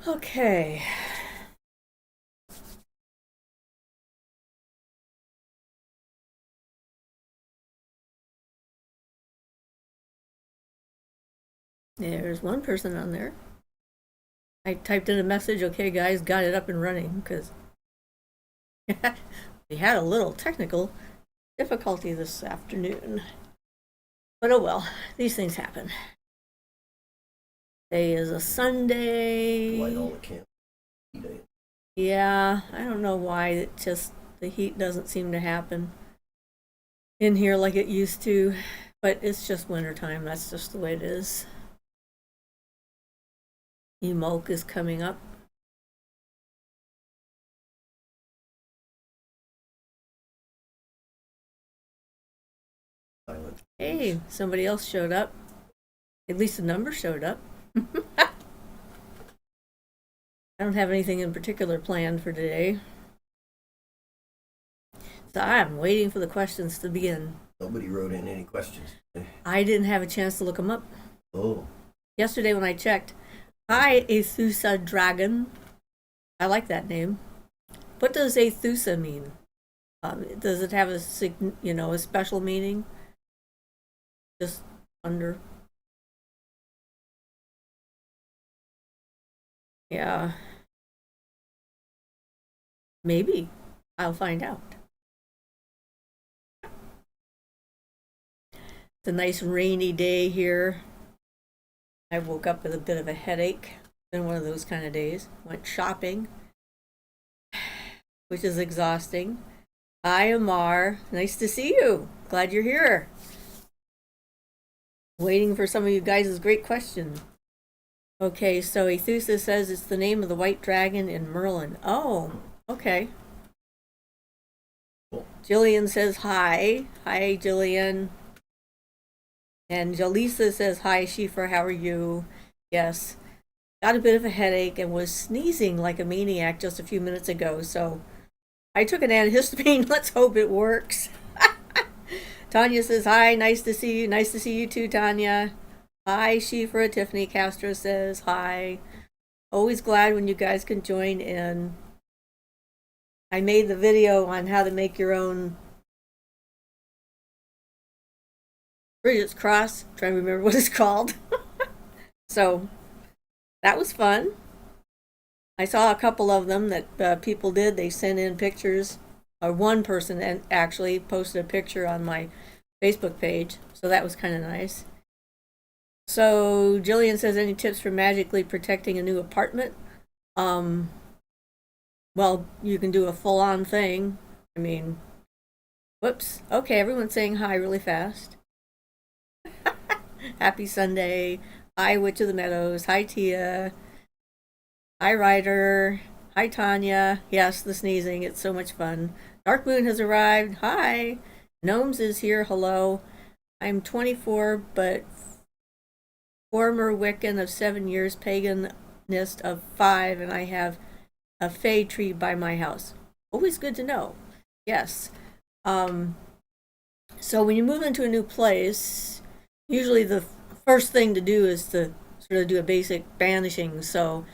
Okay. There's one person on there. I typed in a message, okay, guys, got it up and running, because we had a little technical difficulty this afternoon. But oh well, these things happen. Today is a Sunday. Light all the candles. Yeah, I don't know why the heat doesn't seem to happen in here like it used to, but it's just wintertime. That's just the way it is. Emoke is coming up. Silent. Hey, somebody else showed up. At least the number showed up. I don't have anything in particular planned for today. So I'm waiting for the questions to begin. Nobody wrote in any questions. I didn't have a chance to look them up. Oh. Yesterday when I checked, hi, Aethusa Dragon. I like that name. What does Aethusa mean? Does it have a special meaning? Just under. Yeah. Maybe. I'll find out. It's a nice rainy day here. I woke up with a bit of a headache. Been one of those kind of days. Went shopping, which is exhausting. Hi, Amar. Nice to see you. Glad you're here. Waiting for some of you guys' great question. Okay, so Aethusa says it's the name of the white dragon in Merlin. Oh, okay. Cool. Jillian says hi. Hi, Jillian. And Jalisa says hi, Siofra. How are you? Yes. Got a bit of a headache and was sneezing like a maniac just a few minutes ago, so I took an antihistamine. Let's hope it works. Tanya says hi, nice to see you. Nice to see you too, Tanya. Hi, Siofra. Tiffany Castro says hi. Always glad when you guys can join in. I made the video on how to make your own Bridget's Cross. I'm trying to remember what it's called. So that was fun. I saw a couple of them that people did. They sent in pictures. Or one person actually posted a picture on my Facebook page. So that was kind of nice. So Jillian says, any tips for magically protecting a new apartment? Well, you can do a full-on thing. I mean, whoops. Okay, everyone's saying hi really fast. Happy Sunday. Hi, Witch of the Meadows. Hi, Tia. Hi, Ryder. Hi, Tanya. Yes, the sneezing. It's so much fun. Dark Moon has arrived. Hi. Gnomes is here. Hello. I'm 24, but former Wiccan of 7 years, paganist of 5, and I have a fey tree by my house. Always good to know. Yes. So when you move into a new place, usually the first thing to do is to sort of do a basic banishing. So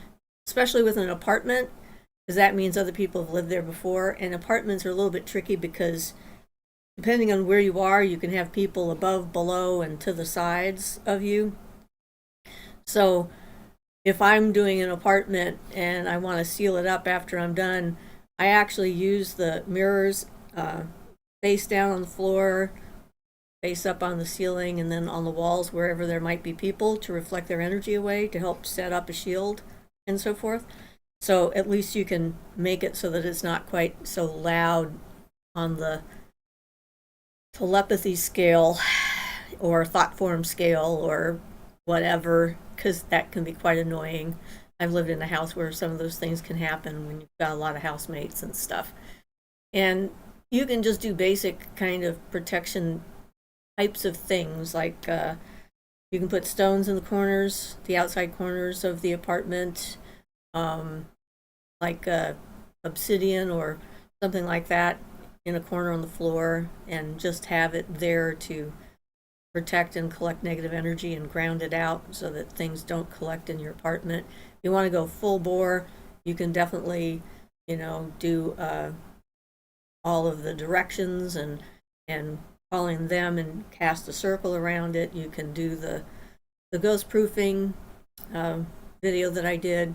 especially with an apartment, because that means other people have lived there before. And apartments are a little bit tricky because depending on where you are, you can have people above, below, and to the sides of you. So if I'm doing an apartment and I want to seal it up after I'm done, I actually use the mirrors face down on the floor, face up on the ceiling, and then on the walls wherever there might be people to reflect their energy away to help set up a shield and so forth. So at least you can make it so that it's not quite so loud on the telepathy scale or thought form scale or whatever, because that can be quite annoying. I've lived in a house where some of those things can happen when you've got a lot of housemates and stuff. And you can just do basic kind of protection types of things, like you can put stones in the corners, the outside corners of the apartment, like obsidian or something like that in a corner on the floor, and just have it there to protect and collect negative energy and ground it out so that things don't collect in your apartment. If you want to go full bore, you can definitely, do all of the directions and calling them and cast a circle around it. You can do the ghost proofing video that I did,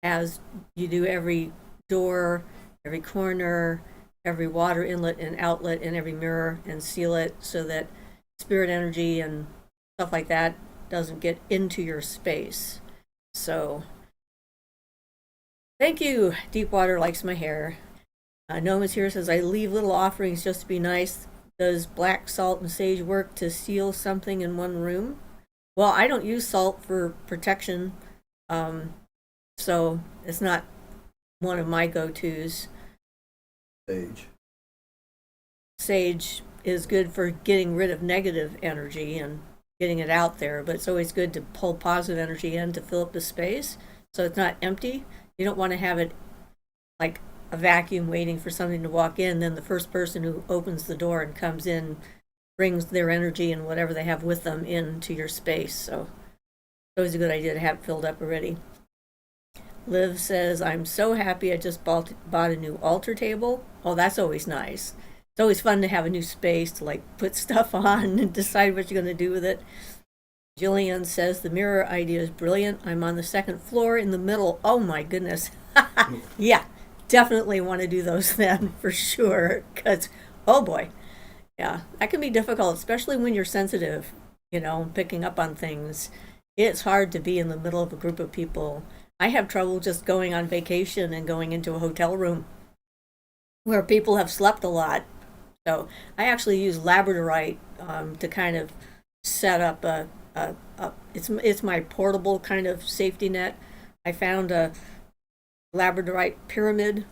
as you do every door, every corner, every water inlet and outlet, and every mirror, and seal it so that spirit energy and stuff like that doesn't get into your space. So thank you. Deepwater likes my hair. Gnome is here, says, I leave little offerings just to be nice. Does black salt and sage work to seal something in one room? Well, I don't use salt for protection, so it's not one of my go-tos. Sage is good for getting rid of negative energy and getting it out there, but it's always good to pull positive energy in to fill up the space so it's not empty. You don't want to have it like a vacuum waiting for something to walk in, then the first person who opens the door and comes in brings their energy and whatever they have with them into your space. So it's always a good idea to have it filled up already. Liv says, I'm so happy I just bought a new altar table. Oh, that's always nice. It's always fun to have a new space to like put stuff on and decide what you're going to do with it. Jillian says, the mirror idea is brilliant. I'm on the second floor in the middle. Oh my goodness. Yeah, definitely want to do those then for sure. Because, oh boy. Yeah, that can be difficult, especially when you're sensitive, picking up on things. It's hard to be in the middle of a group of people. I have trouble just going on vacation and going into a hotel room where people have slept a lot. So I actually use labradorite to kind of set up it's my portable kind of safety net. I found a labradorite pyramid,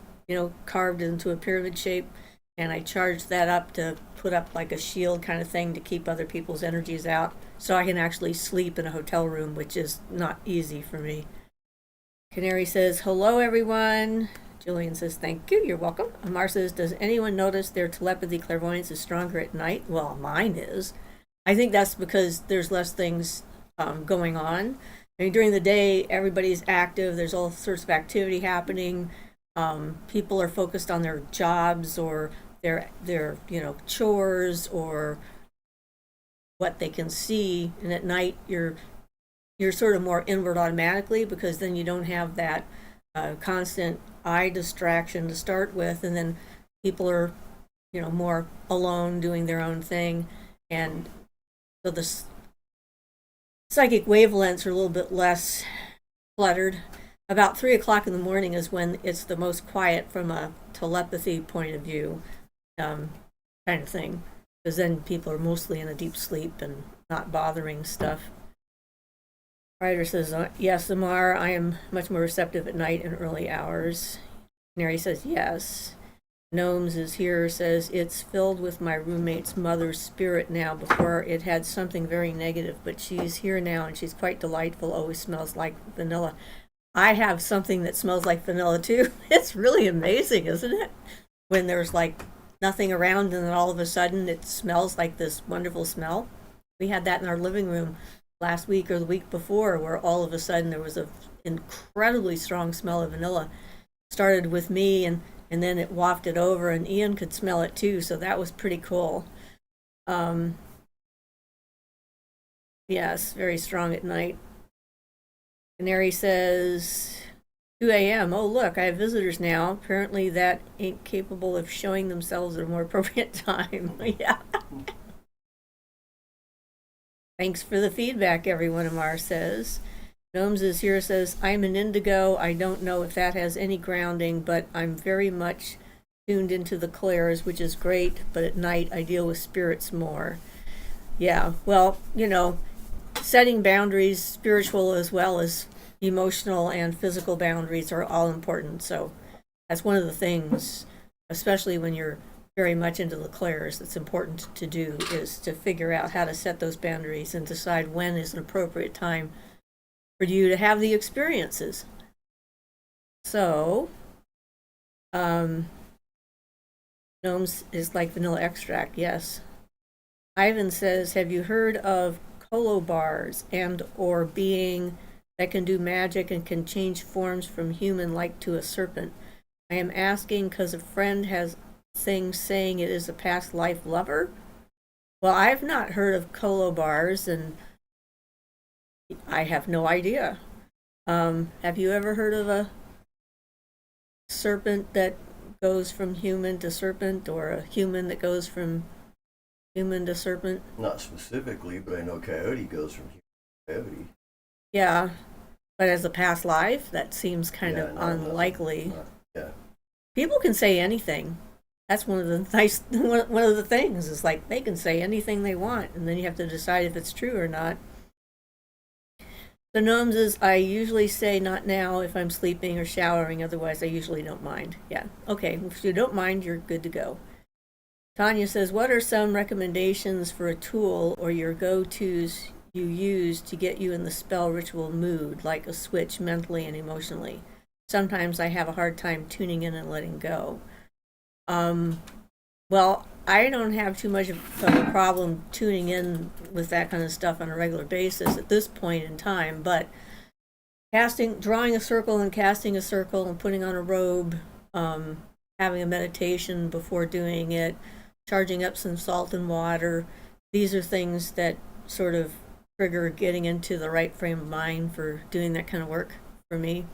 carved into a pyramid shape, and I charged that up to put up like a shield kind of thing to keep other people's energies out, so I can actually sleep in a hotel room, which is not easy for me. Canary says, hello everyone. Jillian says, thank you, you're welcome. Amar says, does anyone notice their telepathy clairvoyance is stronger at night? Well, mine is. I think that's because there's less things going on. I mean, during the day, everybody's active. There's all sorts of activity happening. People are focused on their jobs or their chores or what they can see. And at night, you're sort of more inward automatically, because then you don't have that constant eye distraction to start with, and then people are more alone doing their own thing, and so the psychic wavelengths are a little bit less cluttered. About 3 o'clock in the morning is when it's the most quiet from a telepathy point of view, kind of thing, because then people are mostly in a deep sleep and not bothering stuff. Ryder says, yes, Amar, I am much more receptive at night and early hours. Canary says, yes. Gnomes is here, says, it's filled with my roommate's mother's spirit now. Before it had something very negative, but she's here now and she's quite delightful, always smells like vanilla. I have something that smells like vanilla too. It's really amazing, isn't it? When there's like nothing around and then all of a sudden it smells like this wonderful smell. We had that in our living room last week or the week before, where all of a sudden there was an incredibly strong smell of vanilla. Started with me and then it wafted over, and Ian could smell it too, so that was pretty cool. Yes, very strong at night. Canary says, 2 a.m. Oh, look, I have visitors now. Apparently that ain't capable of showing themselves at a more appropriate time. Yeah. Thanks for the feedback, everyone, Amar says. Gnomes is here, says, I'm an indigo. I don't know if that has any grounding, but I'm very much tuned into the clairs, which is great, but at night I deal with spirits more. Yeah, well, setting boundaries, spiritual as well as emotional and physical boundaries, are all important. So that's one of the things, especially when you're very much into the clairs, that's important to do, is to figure out how to set those boundaries and decide when is an appropriate time for you to have the experiences. So, gnomes is like vanilla extract, yes. Ivan says, have you heard of colo bars and or being that can do magic and can change forms from human like to a serpent? I am asking because a friend has things saying it is a past life lover. Well, I've not heard of colo bars, and I have no idea. Have you ever heard of a serpent that goes from human to serpent, or a human that goes from human to serpent? Not specifically, but I know coyote goes from human to coyote. Yeah, but as a past life, that seems kind Yeah, of no, unlikely. yeah. People can say anything. That's one of the one of the things is like they can say anything they want, and then you have to decide if it's true or not. The gnomes is I usually say not now if I'm sleeping or showering, otherwise I usually don't mind. Yeah, okay, if you don't mind, you're good to go. Tanya says, what are some recommendations for a tool or your go-tos you use to get you in the spell ritual mood, like a switch mentally and emotionally? Sometimes I have a hard time tuning in and letting go. Well, I don't have too much of a problem tuning in with that kind of stuff on a regular basis at this point in time, but drawing a circle and casting a circle and putting on a robe, having a meditation before doing it, charging up some salt and water, these are things that sort of trigger getting into the right frame of mind for doing that kind of work for me.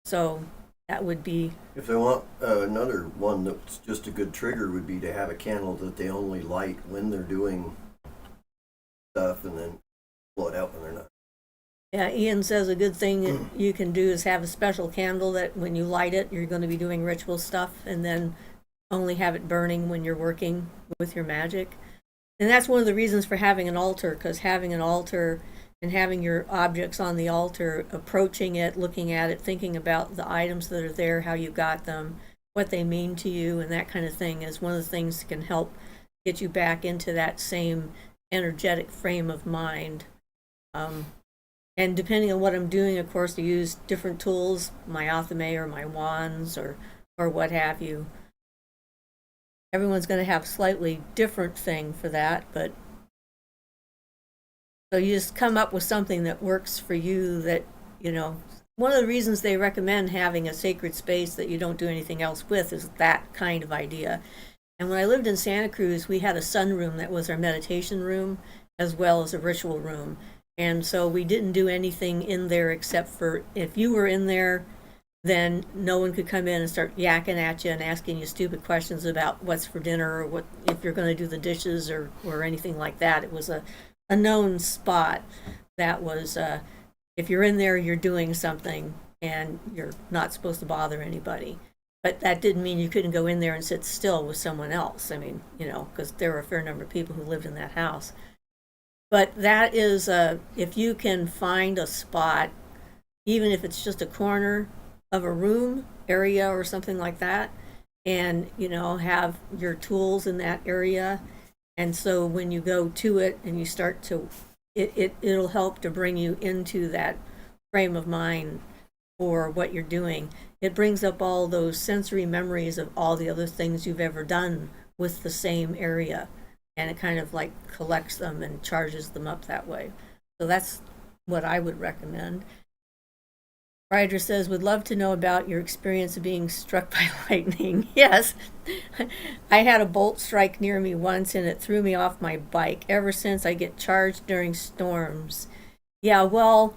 So that would be. If they want another one that's just a good trigger would be to have a candle that they only light when they're doing stuff and then blow it out when they're not. Yeah, Ian says a good thing you can do is have a special candle that when you light it, you're going to be doing ritual stuff, and then only have it burning when you're working with your magic. And that's one of the reasons for having an altar, because having an altar and having your objects on the altar, approaching it, looking at it, thinking about the items that are there, how you got them, what they mean to you, and that kind of thing is one of the things that can help get you back into that same energetic frame of mind. And depending on what I'm doing, of course, I use different tools, my athame or my wands or what have you. Everyone's going to have a slightly different thing for that, but so you just come up with something that works for you that, one of the reasons they recommend having a sacred space that you don't do anything else with is that kind of idea. And when I lived in Santa Cruz, we had a sunroom that was our meditation room as well as a ritual room. And so we didn't do anything in there except for if you were in there, then no one could come in and start yakking at you and asking you stupid questions about what's for dinner or what if you're going to do the dishes or anything like that. It was a known spot that was if you're in there, you're doing something and you're not supposed to bother anybody. But that didn't mean you couldn't go in there and sit still with someone else. I mean, because there were a fair number of people who lived in that house. But that is, if you can find a spot, even if it's just a corner of a room area or something like that, and, have your tools in that area. And so when you go to it and you start to, it'll help to bring you into that frame of mind for what you're doing. It brings up all those sensory memories of all the other things you've ever done with the same area. And it kind of like collects them and charges them up that way. So that's what I would recommend. Ryder says, would love to know about your experience of being struck by lightning. Yes, I had a bolt strike near me once and it threw me off my bike. Ever since I get charged during storms. Yeah, well,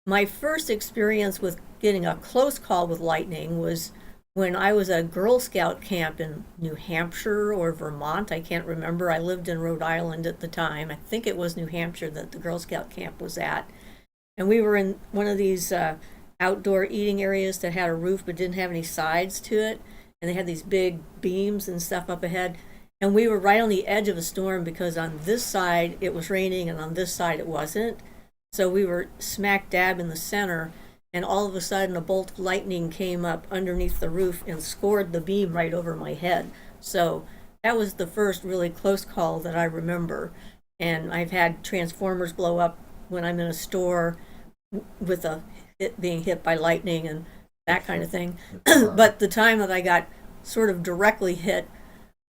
my first experience with getting a close call with lightning was when I was at a Girl Scout camp in New Hampshire or Vermont. I can't remember. I lived in Rhode Island at the time. I think it was New Hampshire that the Girl Scout camp was at. And we were in one of these outdoor eating areas that had a roof but didn't have any sides to it. And they had these big beams and stuff up ahead. And we were right on the edge of a storm because on this side it was raining and on this side it wasn't. So we were smack dab in the center. And all of a sudden a bolt of lightning came up underneath the roof and scored the beam right over my head. So that was the first really close call that I remember. And I've had transformers blow up when I'm in a store with being hit by lightning and that kind of thing. But the time that I got sort of directly hit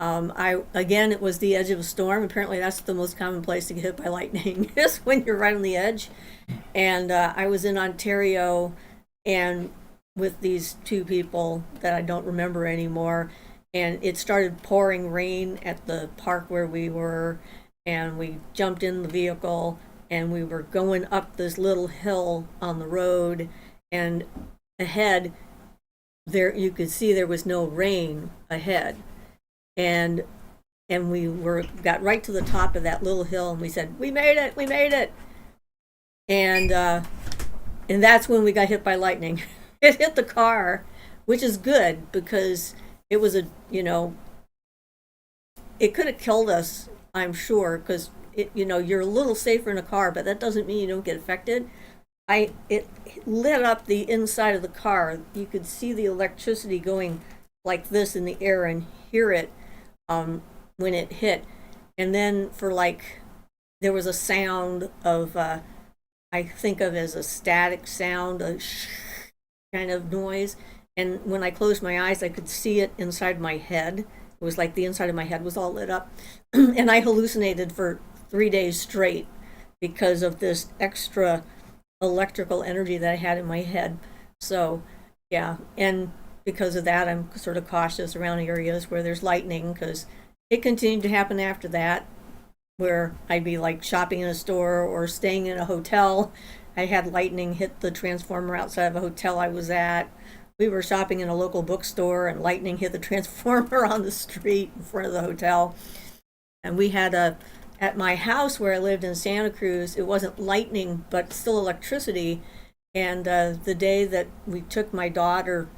It was the edge of a storm. Apparently, that's the most common place to get hit by lightning is when you're right on the edge. And I was in Ontario, and with these two people that I don't remember anymore, and it started pouring rain at the park where we were, and we jumped in the vehicle, and we were going up this little hill on the road, and ahead there you could see there was no rain ahead, and we got right to the top of that little hill, and we said, we made it, and that's when we got hit by lightning. It hit the car, which is good because it was it could have killed us, I'm sure, because you're a little safer in a car, but that doesn't mean you don't get affected. It lit up the inside of the car. You could see the electricity going like this in the air and hear it when it hit. And then there was a sound of, I think of as a static sound, a kind of noise. And when I closed my eyes, I could see it inside my head. It was like the inside of my head was all lit up. And I hallucinated for 3 days straight because of this extra electrical energy that I had in my head. So, yeah. And because of that, I'm sort of cautious around areas where there's lightning, because it continued to happen after that, where I'd be like shopping in a store or staying in a hotel. I had lightning hit the transformer outside of a hotel I was at. We were shopping in a local bookstore, and lightning hit the transformer on the street in front of the hotel. And we had at my house where I lived in Santa Cruz, it wasn't lightning, but still electricity. And the day that we took my daughter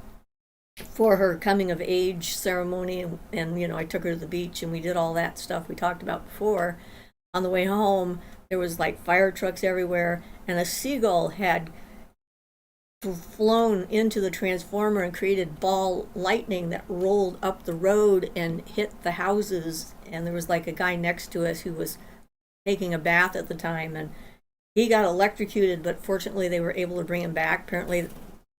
for her coming of age ceremony, and I took her to the beach and we did all that stuff we talked about before, on the way home, there was like fire trucks everywhere, and a seagull had flown into the transformer and created ball lightning that rolled up the road and hit the houses. And there was like a guy next to us who was taking a bath at the time, and he got electrocuted, but fortunately they were able to bring him back. Apparently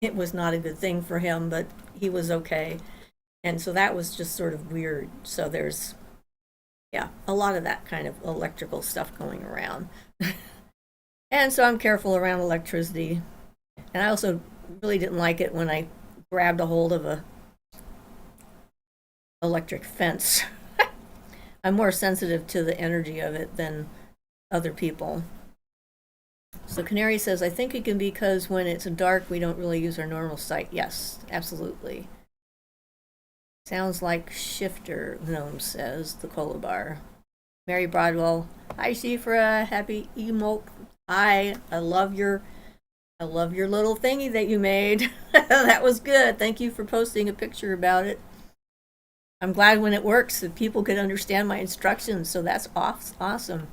it was not a good thing for him, but he was okay. And so that was just sort of weird. So there's a lot of that kind of electrical stuff going around. And so I'm careful around electricity. And I also really didn't like it when I grabbed a hold of a electric fence. I'm more sensitive to the energy of it than other people. So Canary says, I think it can be because when it's dark, we don't really use our normal sight. Yes, absolutely. Sounds like shifter, Gnome says, the cola bar. Mary Broadwell, hi Siofra, happy emote. Hi, I love your little thingy that you made. That was good. Thank you for posting a picture about it. I'm glad when it works that people can understand my instructions, so that's awesome.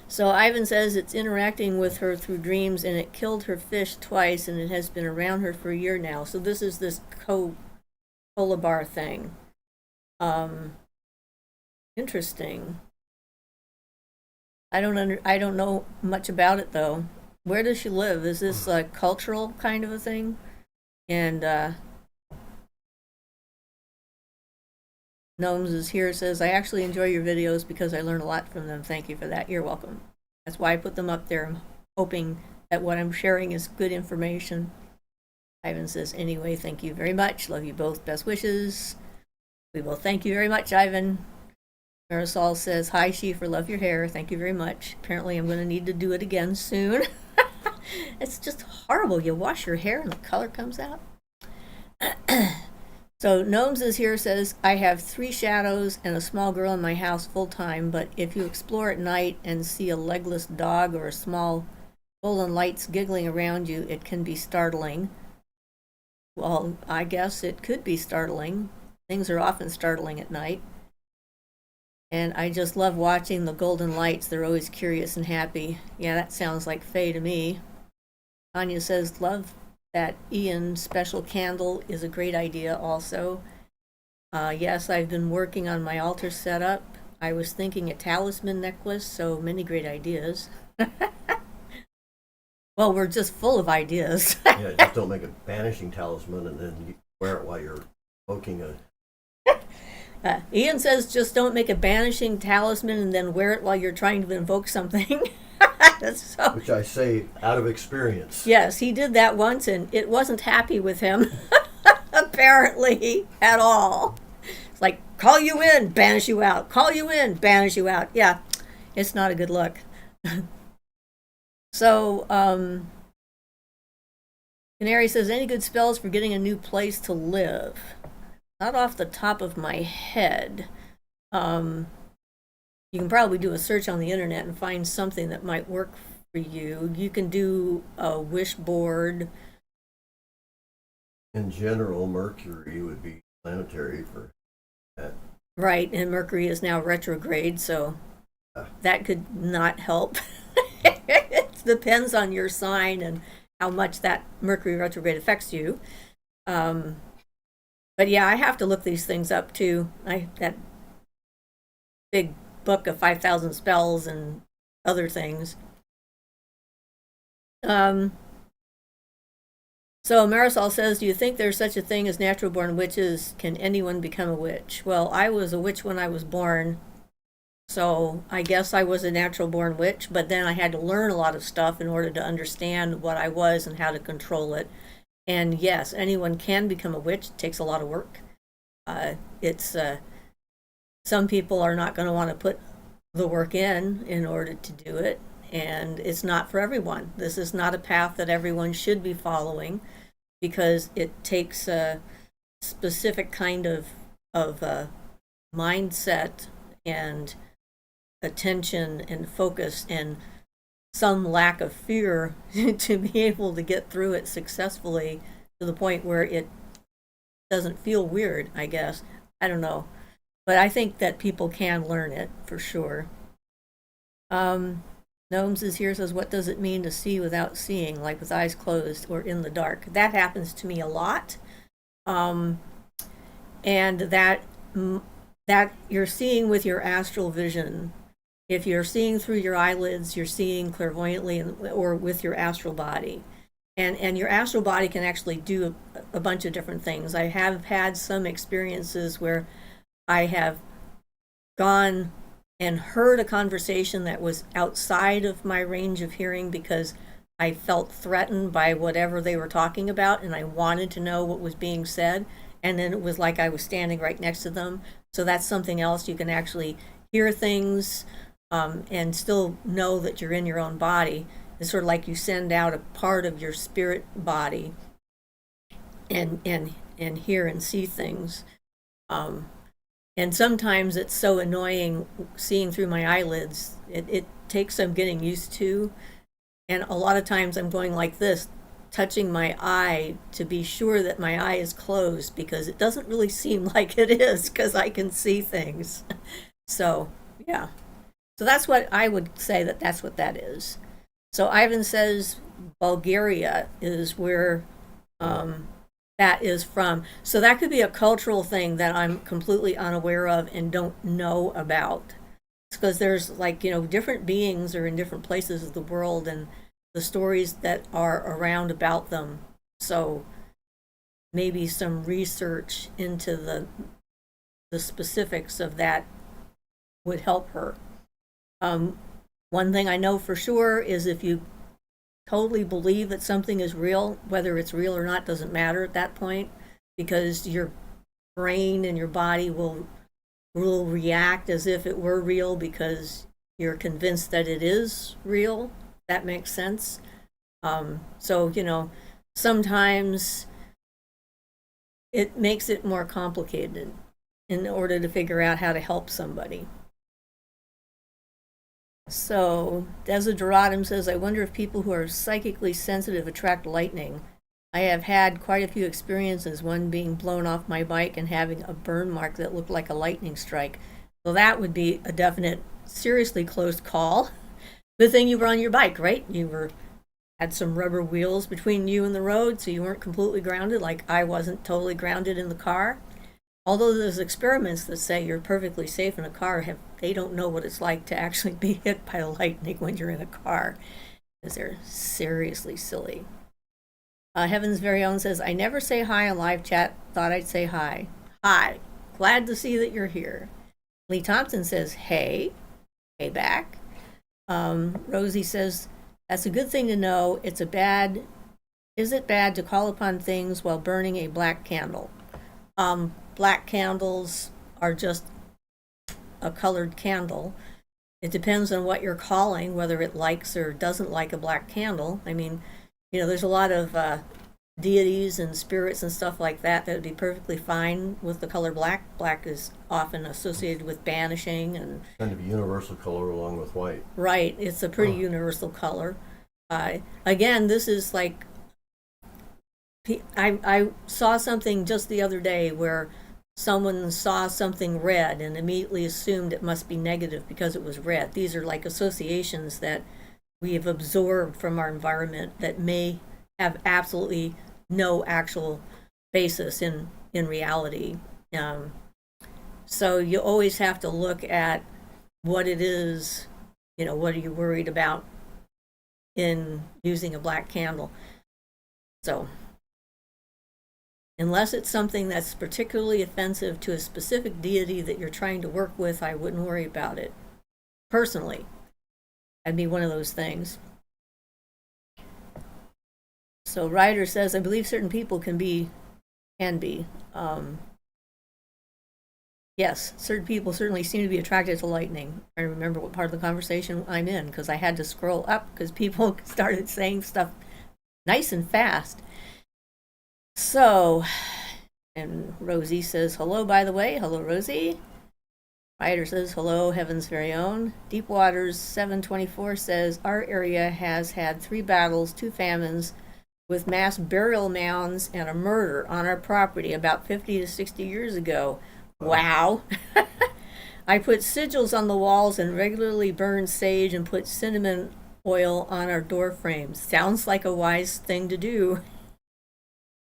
So Ivan says it's interacting with her through dreams, and it killed her fish twice, and it has been around her for a year now. So this is this cola bar thing. Interesting. I don't know much about it though. Where does she live? Is this a cultural kind of a thing? And Gnomes is here, says, I actually enjoy your videos because I learn a lot from them. Thank you for that. You're welcome. That's why I put them up there. I'm hoping that what I'm sharing is good information. Ivan says, anyway, thank you very much. Love you both. Best wishes. We will thank you very much, Ivan. Marisol says, hi, Siofra, love your hair. Thank you very much. Apparently I'm going to need to do it again soon. It's just horrible. You wash your hair and the color comes out. So Gnomes is here, says, I have 3 shadows and a small girl in my house full time, but if you explore at night and see a legless dog or a small golden lights giggling around you, it can be startling. Well, I guess it could be startling. Things are often startling at night. And I just love watching the golden lights. They're always curious and happy. Yeah, that sounds like Faye to me. Anya says, love that Ian special candle is a great idea also. Yes, I've been working on my altar setup. I was thinking a talisman necklace, so many great ideas. Well, we're just full of ideas. Yeah, just don't make a banishing talisman and then you wear it while you're poking a... Ian says just don't make a banishing talisman and then wear it while you're trying to invoke something. So, Which I say out of experience. yes, he did that once and it wasn't happy with him, apparently, at all. It's like, call you in, banish you out. Call you in, banish you out. Yeah, it's not a good look. So, Canary says, any good spells for getting a new place to live? Not off the top of my head. You can probably do a search on the internet and find something that might work for you. You can do a wish board. In general, Mercury would be planetary for that. Right, and Mercury is now retrograde, so that could not help. It depends on your sign and how much that Mercury retrograde affects you. But yeah, I have to look these things up too. That big book of 5,000 spells and other things. So Marisol says, do you think there's such a thing as natural born witches? Can anyone become a witch? Well, I was a witch when I was born, so I guess I was a natural born witch, but then I had to learn a lot of stuff in order to understand what I was and how to control it. And yes, anyone can become a witch. It takes a lot of work. Some people are not going to want to put the work in order to do it, and it's not for everyone. This is not a path that everyone should be following because it takes a specific kind of mindset and attention and focus and some lack of fear to be able to get through it successfully to the point where it doesn't feel weird, I guess. I don't know. But I think that people can learn it for sure. Gnomes is here, says, what does it mean to see without seeing, like with eyes closed or in the dark? That happens to me a lot. And that you're seeing with your astral vision. If you're seeing through your eyelids, you're seeing clairvoyantly or with your astral body. And your astral body can actually do a bunch of different things. I have had some experiences where I have gone and heard a conversation that was outside of my range of hearing because I felt threatened by whatever they were talking about and I wanted to know what was being said. And then it was like I was standing right next to them. So that's something else. You can actually hear things and still know that you're in your own body. It's sort of like you send out a part of your spirit body and hear and see things. And sometimes it's so annoying seeing through my eyelids. It takes some getting used to. And a lot of times I'm going like this, touching my eye to be sure that my eye is closed because it doesn't really seem like it is because I can see things. So, yeah. So that's what I would say that's what that is. So Ivan says Bulgaria is where that is from. So that could be a cultural thing that I'm completely unaware of and don't know about. It's because there's different beings are in different places of the world and the stories that are around about them. So maybe some research into the specifics of that would help her. One thing I know for sure is if you totally believe that something is real, whether it's real or not doesn't matter at that point, because your brain and your body will react as if it were real because you're convinced that it is real. That makes sense. So sometimes it makes it more complicated in order to figure out how to help somebody. So Desideradum says, I wonder if people who are psychically sensitive attract lightning. I have had quite a few experiences, one being blown off my bike and having a burn mark that looked like a lightning strike. So that would be a definite, seriously close call. Good thing you were on your bike, right? You had some rubber wheels between you and the road, so you weren't completely grounded, like I wasn't totally grounded in the car. Although there's experiments that say you're perfectly safe in a car, they don't know what it's like to actually be hit by lightning when you're in a car, because they're seriously silly. Heaven's Very Own says, I never say hi on live chat. Thought I'd say hi. Hi. Glad to see that you're here. Lee Thompson says, hey. Hey back. Rosie says, that's a good thing to know. Is it bad to call upon things while burning a black candle? Black candles are just a colored candle. It depends on what you're calling, whether it likes or doesn't like a black candle. I mean, there's a lot of deities and spirits and stuff like that would be perfectly fine with the color black. Black is often associated with banishing and kind of a universal color along with white. Right, it's a pretty universal color. Again, this is like, I saw something just the other day where someone saw something red and immediately assumed it must be negative because it was red. These are like associations that we have absorbed from our environment that may have absolutely no actual basis in reality. So you always have to look at what it is, what are you worried about in using a black candle. So unless it's something that's particularly offensive to a specific deity that you're trying to work with, I wouldn't worry about it. Personally, that'd be one of those things. So Ryder says, I believe certain people can be. Yes, certain people certainly seem to be attracted to lightning. I remember what part of the conversation I'm in because I had to scroll up because people started saying stuff nice and fast. So, and Rosie says, hello, by the way. Hello, Rosie. Ryder says, hello, Heaven's very own. Deepwaters 724 says, our area has had 3 battles, 2 famines, with mass burial mounds and a murder on our property about 50 to 60 years ago. Wow. I put sigils on the walls and regularly burn sage and put cinnamon oil on our door frames. Sounds like a wise thing to do.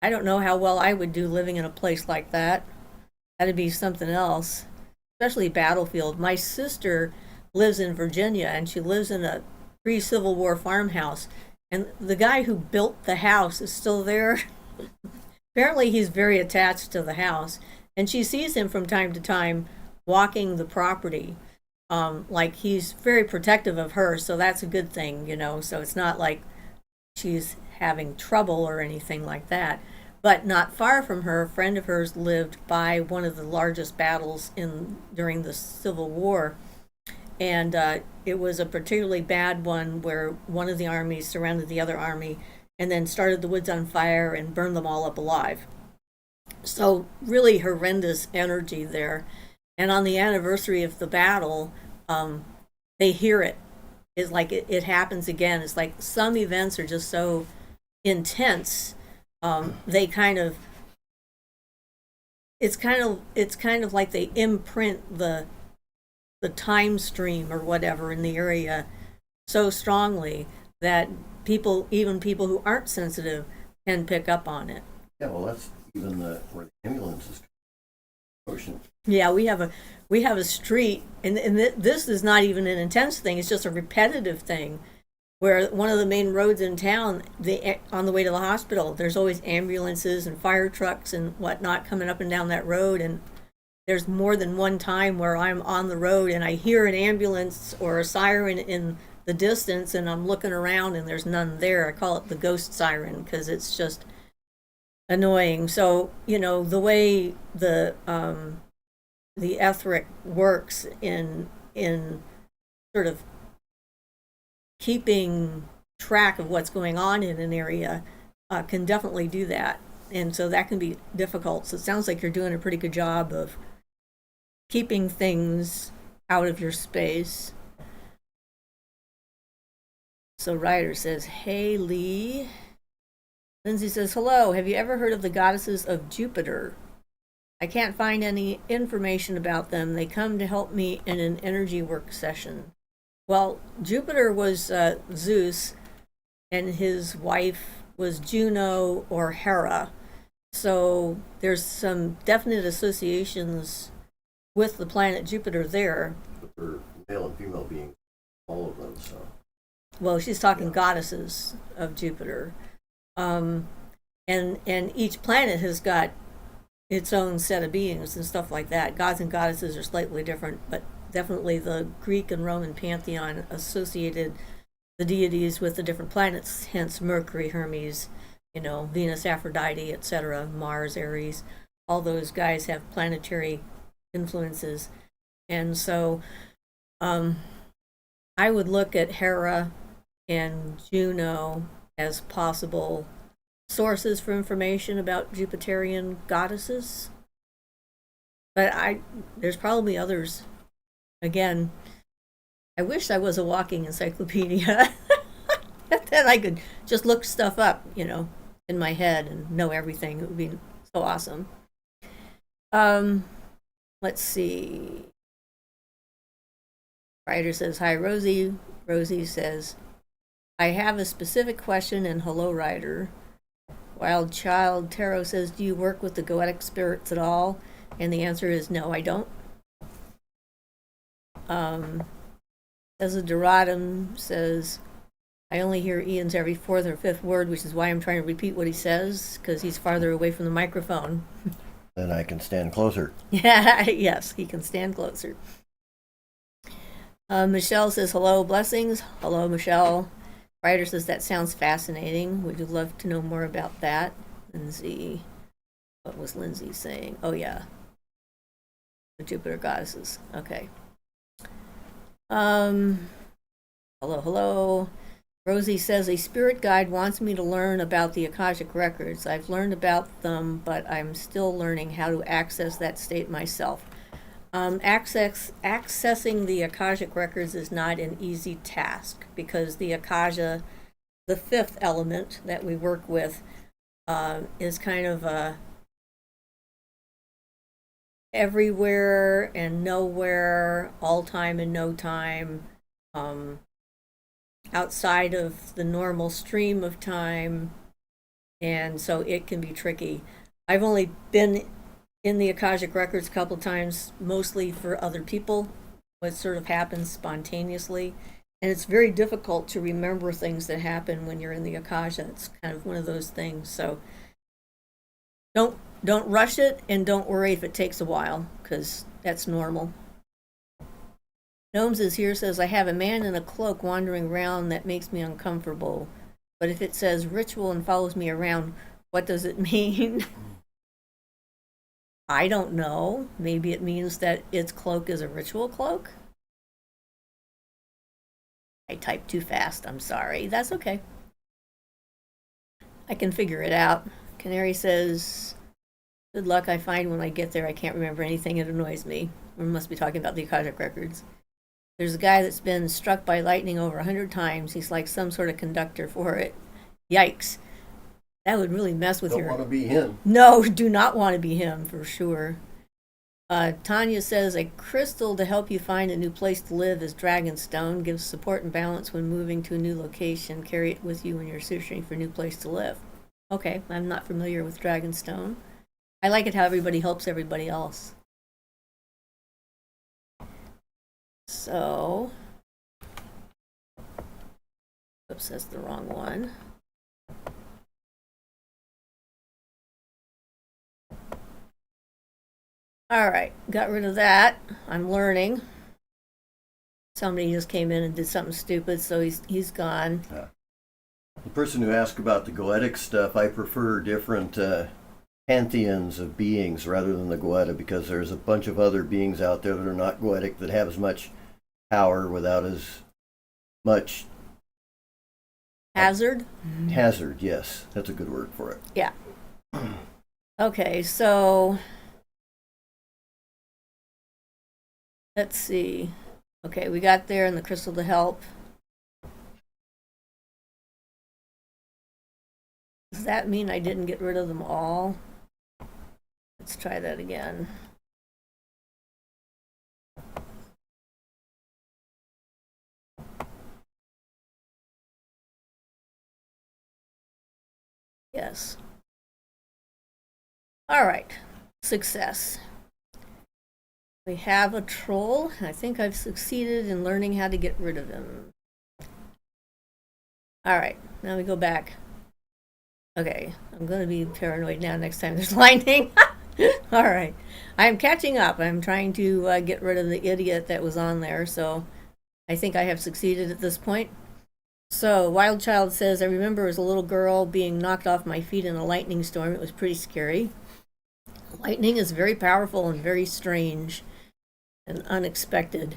I don't know how well I would do living in a place like that. That'd be something else, especially battlefield. My sister lives in Virginia, and she lives in a pre-Civil War farmhouse. And the guy who built the house is still there. Apparently, he's very attached to the house. And she sees him from time to time walking the property. Like he's very protective of her, so that's a good thing, So it's not like she's having trouble or anything like that. But not far from her, a friend of hers lived by one of the largest battles during the Civil War. And it was a particularly bad one where one of the armies surrounded the other army and then started the woods on fire and burned them all up alive. So really horrendous energy there. And on the anniversary of the battle, they hear it. It's like it happens again. It's like some events are just so intense. They it's kind of like they imprint the time stream or whatever in the area so strongly that even people who aren't sensitive can pick up on it. Yeah, well, that's even where the ambulance is. Ocean. Yeah, we have a street, and this is not even an intense thing. It's just a repetitive thing, where one of the main roads in town, on the way to the hospital, there's always ambulances and fire trucks and whatnot coming up and down that road. And there's more than one time where I'm on the road and I hear an ambulance or a siren in the distance, and I'm looking around and there's none there. I call it the ghost siren because it's just annoying. So the way the etheric works in sort of keeping track of what's going on in an area can definitely do that, and so that can be difficult. So it sounds like you're doing a pretty good job of keeping things out of your space. So Ryder says, hey Lee. Lindsay says, hello, have you ever heard of the goddesses of Jupiter? I can't find any information about them. They come to help me in an energy work session. Well, Jupiter was Zeus, and his wife was Juno or Hera. So there's some definite associations with the planet Jupiter there. But they're male and female beings, all of them, so. Well, she's talking goddesses of Jupiter. And each planet has got its own set of beings and stuff like that. Gods and goddesses are slightly different, but definitely the Greek and Roman pantheon associated the deities with the different planets, hence Mercury, Hermes, Venus, Aphrodite, etc., Mars, Aries. All those guys have planetary influences. And so I would look at Hera and Juno as possible sources for information about Jupiterian goddesses. But there's probably others. Again, I wish I was a walking encyclopedia. Then I could just look stuff up, in my head and know everything. It would be so awesome. Let's see. Ryder says, hi, Rosie. Rosie says, I have a specific question, and hello, Ryder. Wild Child Tarot says, do you work with the goetic spirits at all? And the answer is no, I don't. Desideradum says, I only hear Ian's every fourth or fifth word, which is why I'm trying to repeat what he says, because he's farther away from the microphone. Then I can stand closer. Yeah, yes, he can stand closer. Michelle says, hello, blessings. Hello, Michelle. Ryder says, that sounds fascinating. Would you love to know more about that? Lindsay, what was Lindsay saying? Oh, yeah. The Jupiter goddesses. Okay. Hello. Rosie says, a spirit guide wants me to learn about the Akashic records. I've learned about them, but I'm still learning how to access that state myself. Accessing the Akashic records is not an easy task, because the Akasha, the fifth element that we work with, is kind of everywhere and nowhere, all time and no time, outside of the normal stream of time, and so it can be tricky. I've only been in the Akashic records a couple of times, mostly for other people. What sort of happens spontaneously, and it's very difficult to remember things that happen when you're in the Akasha. It's kind of one of those things. So don't rush it, and don't worry if it takes a while, because that's normal. Gnomes is here, says, I have a man in a cloak wandering around that makes me uncomfortable. But if it says ritual and follows me around, what does it mean? I don't know. Maybe it means that its cloak is a ritual cloak. I typed too fast. I'm sorry. That's okay. I can figure it out. Canary says, good luck. I find when I get there I can't remember anything. It annoys me. We must be talking about the Akashic records. There's a guy that's been struck by lightning over 100 times. He's like some sort of conductor for it. Yikes. That would really mess with Don't want to be him. No, do not want to be him, for sure. Tanya says, a crystal to help you find a new place to live is Dragonstone. Gives support and balance when moving to a new location. Carry it with you when you're searching for a new place to live. Okay, I'm not familiar with Dragonstone. I like it how everybody helps everybody else. So, oops, that's the wrong one. All right, got rid of that. I'm learning. Somebody just came in and did something stupid, so he's gone. Yeah. The person who asked about the goetic stuff, I prefer different pantheons of beings rather than the goeta, because there's a bunch of other beings out there that are not goetic that have as much power without as much hazard. Hazard, yes, that's a good word for it. Yeah. Okay, so let's see. Okay, we got there in the crystal to help. Does that mean I didn't get rid of them all? Let's try that again. Yes. All right, success. We have a troll. I think I've succeeded in learning how to get rid of him. All right, now we go back. Okay, I'm going to be paranoid now next time there's lightning. All right. I'm catching up. I'm trying to get rid of the idiot that was on there, so I think I have succeeded at this point. So, Wild Child says, I remember as a little girl being knocked off my feet in a lightning storm. It was pretty scary. Lightning is very powerful and very strange and unexpected.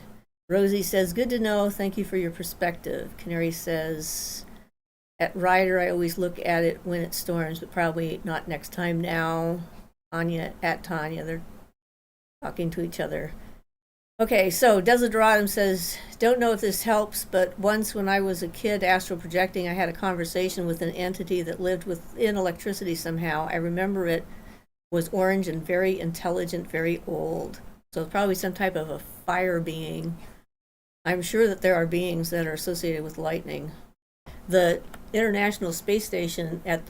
Rosie says, good to know. Thank you for your perspective. Canary says, at Ryder, I always look at it when it storms, but probably not next time now. Tanya, they're talking to each other. Okay, so Desideradum says, don't know if this helps, but once when I was a kid astral projecting, I had a conversation with an entity that lived within electricity somehow. I remember it was orange and very intelligent, very old. So it's probably some type of a fire being. I'm sure that there are beings that are associated with lightning. The International Space Station at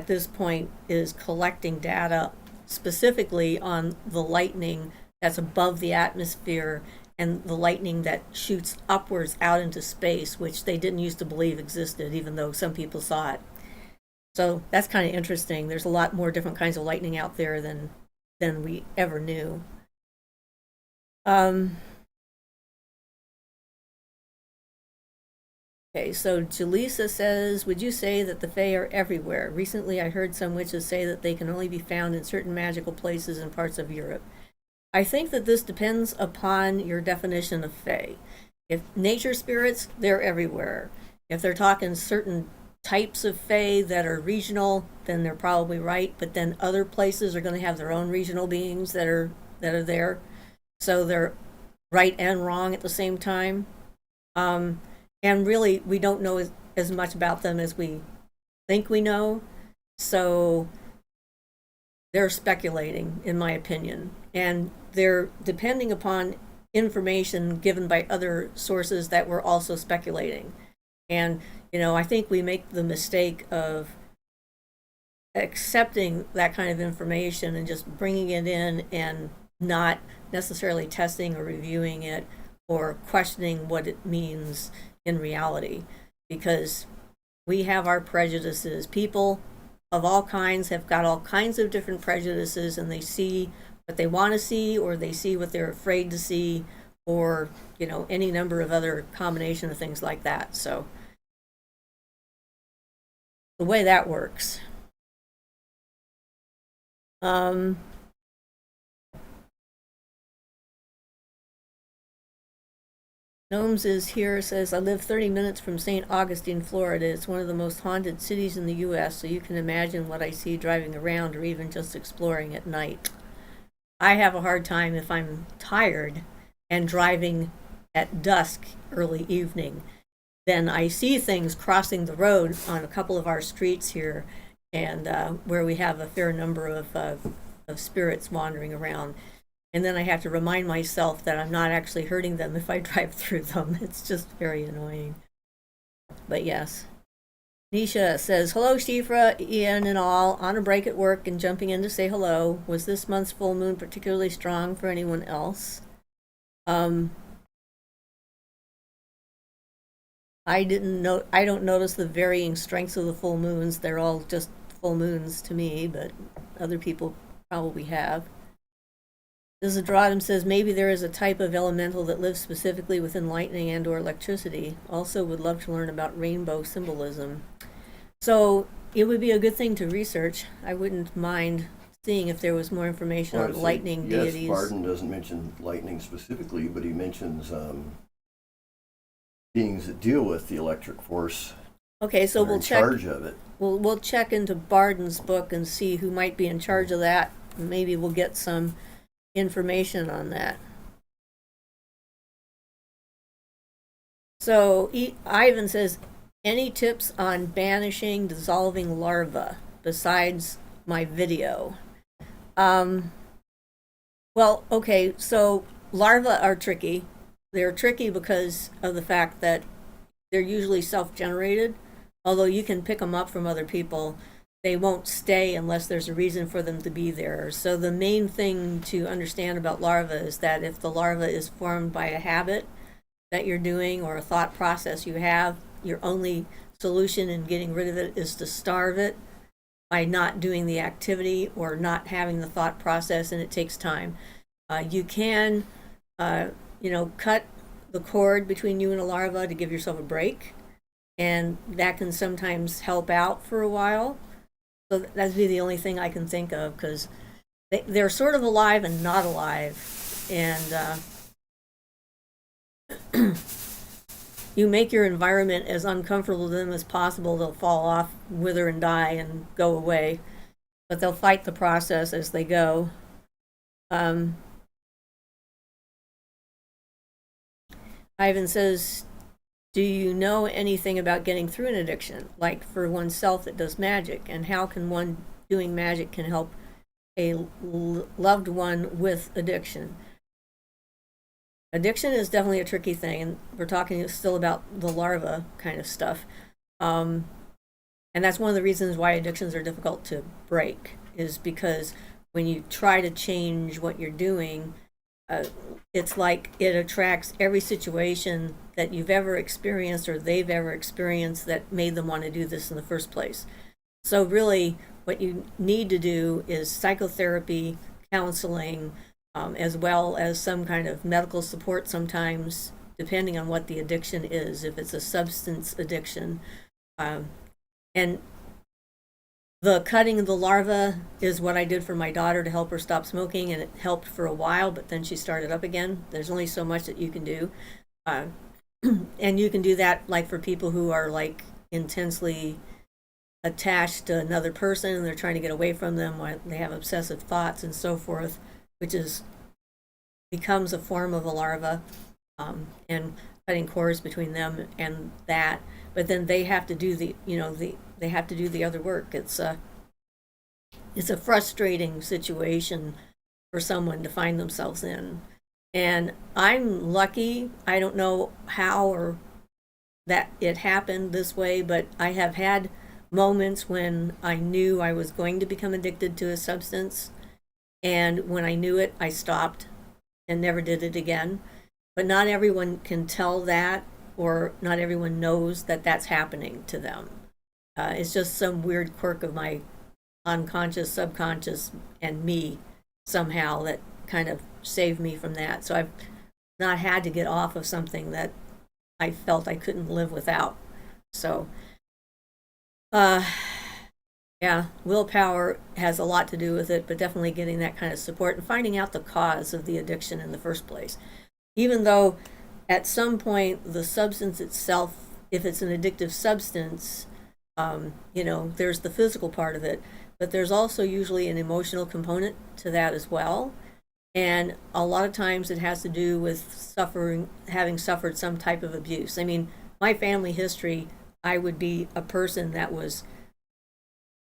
this point is collecting data specifically on the lightning that's above the atmosphere and the lightning that shoots upwards out into space, which they didn't used to believe existed, even though some people saw it. So that's kind of interesting. There's a lot more different kinds of lightning out there than we ever knew. Okay, so Jaleesa says, would you say that the Fae are everywhere? Recently I heard some witches say that they can only be found in certain magical places in parts of Europe. I think that this depends upon your definition of Fae. If nature spirits, they're everywhere. If they're talking certain types of Fae that are regional, then they're probably right, but then other places are going to have their own regional beings that are there. So they're right and wrong at the same time. And really, we don't know as much about them as we think we know. So they're speculating, in my opinion. And they're depending upon information given by other sources that we're also speculating. And, I think we make the mistake of accepting that kind of information and just bringing it in and not necessarily testing or reviewing it or questioning what it means in reality, because we have our prejudices. People of all kinds have got all kinds of different prejudices, and they see what they want to see, or they see what they're afraid to see, or any number of other combination of things like that. So the way that works. Gnomes is here, says, I live 30 minutes from St. Augustine, Florida. It's one of the most haunted cities in the U.S., so you can imagine what I see driving around or even just exploring at night. I have a hard time if I'm tired and driving at dusk, early evening. Then I see things crossing the road on a couple of our streets here, and where we have a fair number of spirits wandering around. And then I have to remind myself that I'm not actually hurting them if I drive through them. It's just very annoying. But yes. Nisha says, hello, Siofra, Ian, and all. On a break at work and jumping in to say hello. Was this month's full moon particularly strong for anyone else? I don't notice the varying strengths of the full moons. They're all just full moons to me, but other people probably have. Desideradum says, maybe there is a type of elemental that lives specifically within lightning and or electricity. Also would love to learn about rainbow symbolism. So it would be a good thing to research. I wouldn't mind seeing if there was more information on lightning deities. Yes, Barden doesn't mention lightning specifically, but he mentions beings that deal with the electric force. Okay, so we'll check. Charge of it. We'll check into Barden's book and see who might be in charge of that. Maybe we'll get some information on that. So Ivan says, any tips on banishing dissolving larva besides my video? Well, okay, so larvae are tricky. They're tricky because of the fact that they're usually self-generated. Although you can pick them up from other people, they won't stay unless there's a reason for them to be there. So the main thing to understand about larvae is that if the larva is formed by a habit that you're doing or a thought process you have, your only solution in getting rid of it is to starve it. by not doing the activity or not having the thought process, and it takes time. You can, cut the cord between you and a larva to give yourself a break, and that can sometimes help out for a while. So that'd be the only thing I can think of, because they're sort of alive and not alive, and you make your environment as uncomfortable to them as possible, they'll fall off, wither and die and go away, but they'll fight the process as they go. Ivan says, do you know anything about getting through an addiction, like for oneself that does magic, and how can one doing magic can help a loved one with addiction? Addiction is definitely a tricky thing, and we're talking still about the larva kind of stuff. And that's one of the reasons why addictions are difficult to break, is because when you try to change what you're doing, it's like it attracts every situation that you've ever experienced or they've ever experienced that made them want to do this in the first place. So really, what you need to do is psychotherapy, counseling, as well as some kind of medical support sometimes, depending on what the addiction is, if it's a substance addiction. And the cutting of the larva is what I did for my daughter to help her stop smoking, and it helped for a while, but then she started up again. There's only so much that you can do. And you can do that like for people who are like intensely attached to another person and they're trying to get away from them, or they have obsessive thoughts and so forth, which becomes a form of a larva, and cutting cords between them and that. But then they have to do they have to do the other work. It's a frustrating situation for someone to find themselves in. And I'm lucky. I don't know how or that it happened this way, but I have had moments when I knew I was going to become addicted to a substance, and when I knew it, I stopped and never did it again. But not everyone can tell that, or not everyone knows that that's happening to them. It's just some weird quirk of my unconscious, subconscious, and me somehow that kind of saved me from that. So I've not had to get off of something that I felt I couldn't live without. So, yeah, willpower has a lot to do with it, but definitely getting that kind of support and finding out the cause of the addiction in the first place. Even though at some point the substance itself, if it's an addictive substance, there's the physical part of it, but there's also usually an emotional component to that as well. And a lot of times it has to do with having suffered some type of abuse. I mean, my family history, I would be a person that was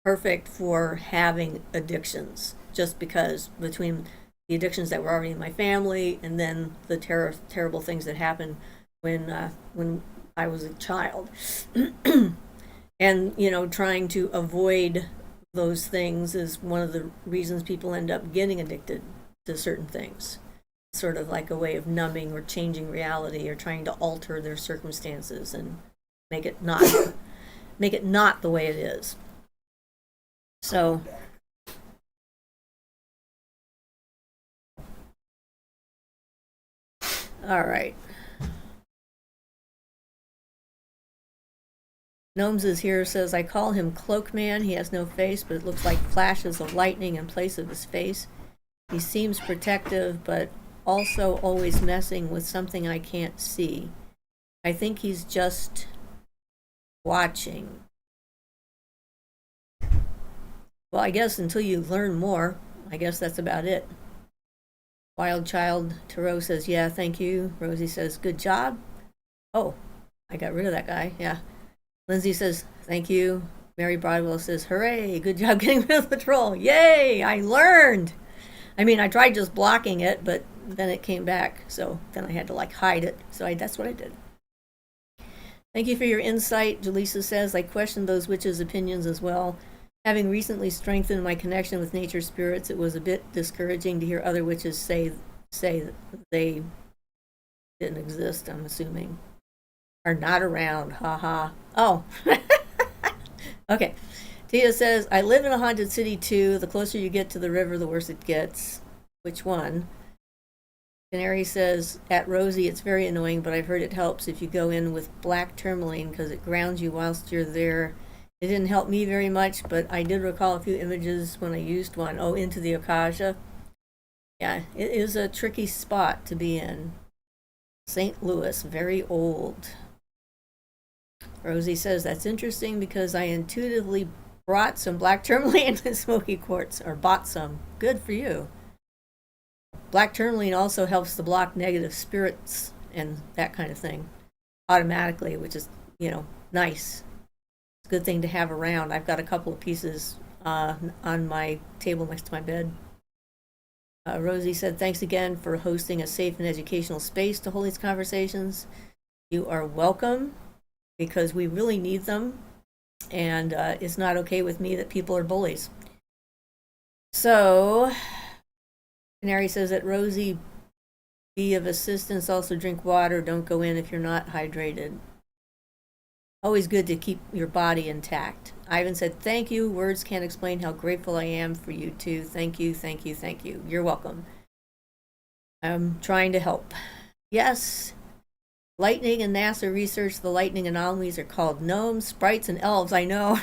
perfect for having addictions, just because between the addictions that were already in my family and then the terrible things that happened when I was a child. And, trying to avoid those things is one of the reasons people end up getting addicted to certain things. Sort of like a way of numbing or changing reality, or trying to alter their circumstances and make it not the way it is. So all right. Gnomes is here, says, I call him Cloak Man. He has no face, but it looks like flashes of lightning in place of his face. He seems protective, but also always messing with something I can't see. I think he's just watching. Well, I guess until you learn more, I guess that's about it. Wild Child Tarot says, yeah, thank you. Rosie says, good job. Oh, I got rid of that guy. Yeah. Lindsay says, thank you. Mary Broadwell says, hooray, good job getting rid of the troll. Yay, I learned. I mean, I tried just blocking it, but then it came back. So then I had to hide it. So that's what I did. Thank you for your insight. Jaleesa says, I questioned those witches' opinions as well. Having recently strengthened my connection with nature spirits, it was a bit discouraging to hear other witches say that they didn't exist, I'm assuming. Are not around, haha. Oh, okay. Tia says, I live in a haunted city too. The closer you get to the river, the worse it gets. Which one? Canary says, at Rosie, it's very annoying, but I've heard it helps if you go in with black tourmaline because it grounds you whilst you're there. It didn't help me very much, but I did recall a few images when I used one. Oh, into the Akasha. Yeah, it is a tricky spot to be in. St. Louis, very old. Rosie says, that's interesting because I intuitively brought some black tourmaline and smoky quartz, or bought some. Good for you. Black tourmaline also helps to block negative spirits and that kind of thing automatically, which is, nice. It's a good thing to have around. I've got a couple of pieces on my table next to my bed. Rosie said, thanks again for hosting a safe and educational space to hold these conversations. You are welcome, because we really need them, and it's not okay with me that people are bullies. So, Canary says that Rosie, be of assistance, also drink water, don't go in if you're not hydrated. Always good to keep your body intact. Ivan said, thank you. Words can't explain how grateful I am for you too. Thank you, thank you, thank you. You're welcome. I'm trying to help. Yes. Lightning and NASA research the lightning anomalies are called gnomes, sprites, and elves. I know.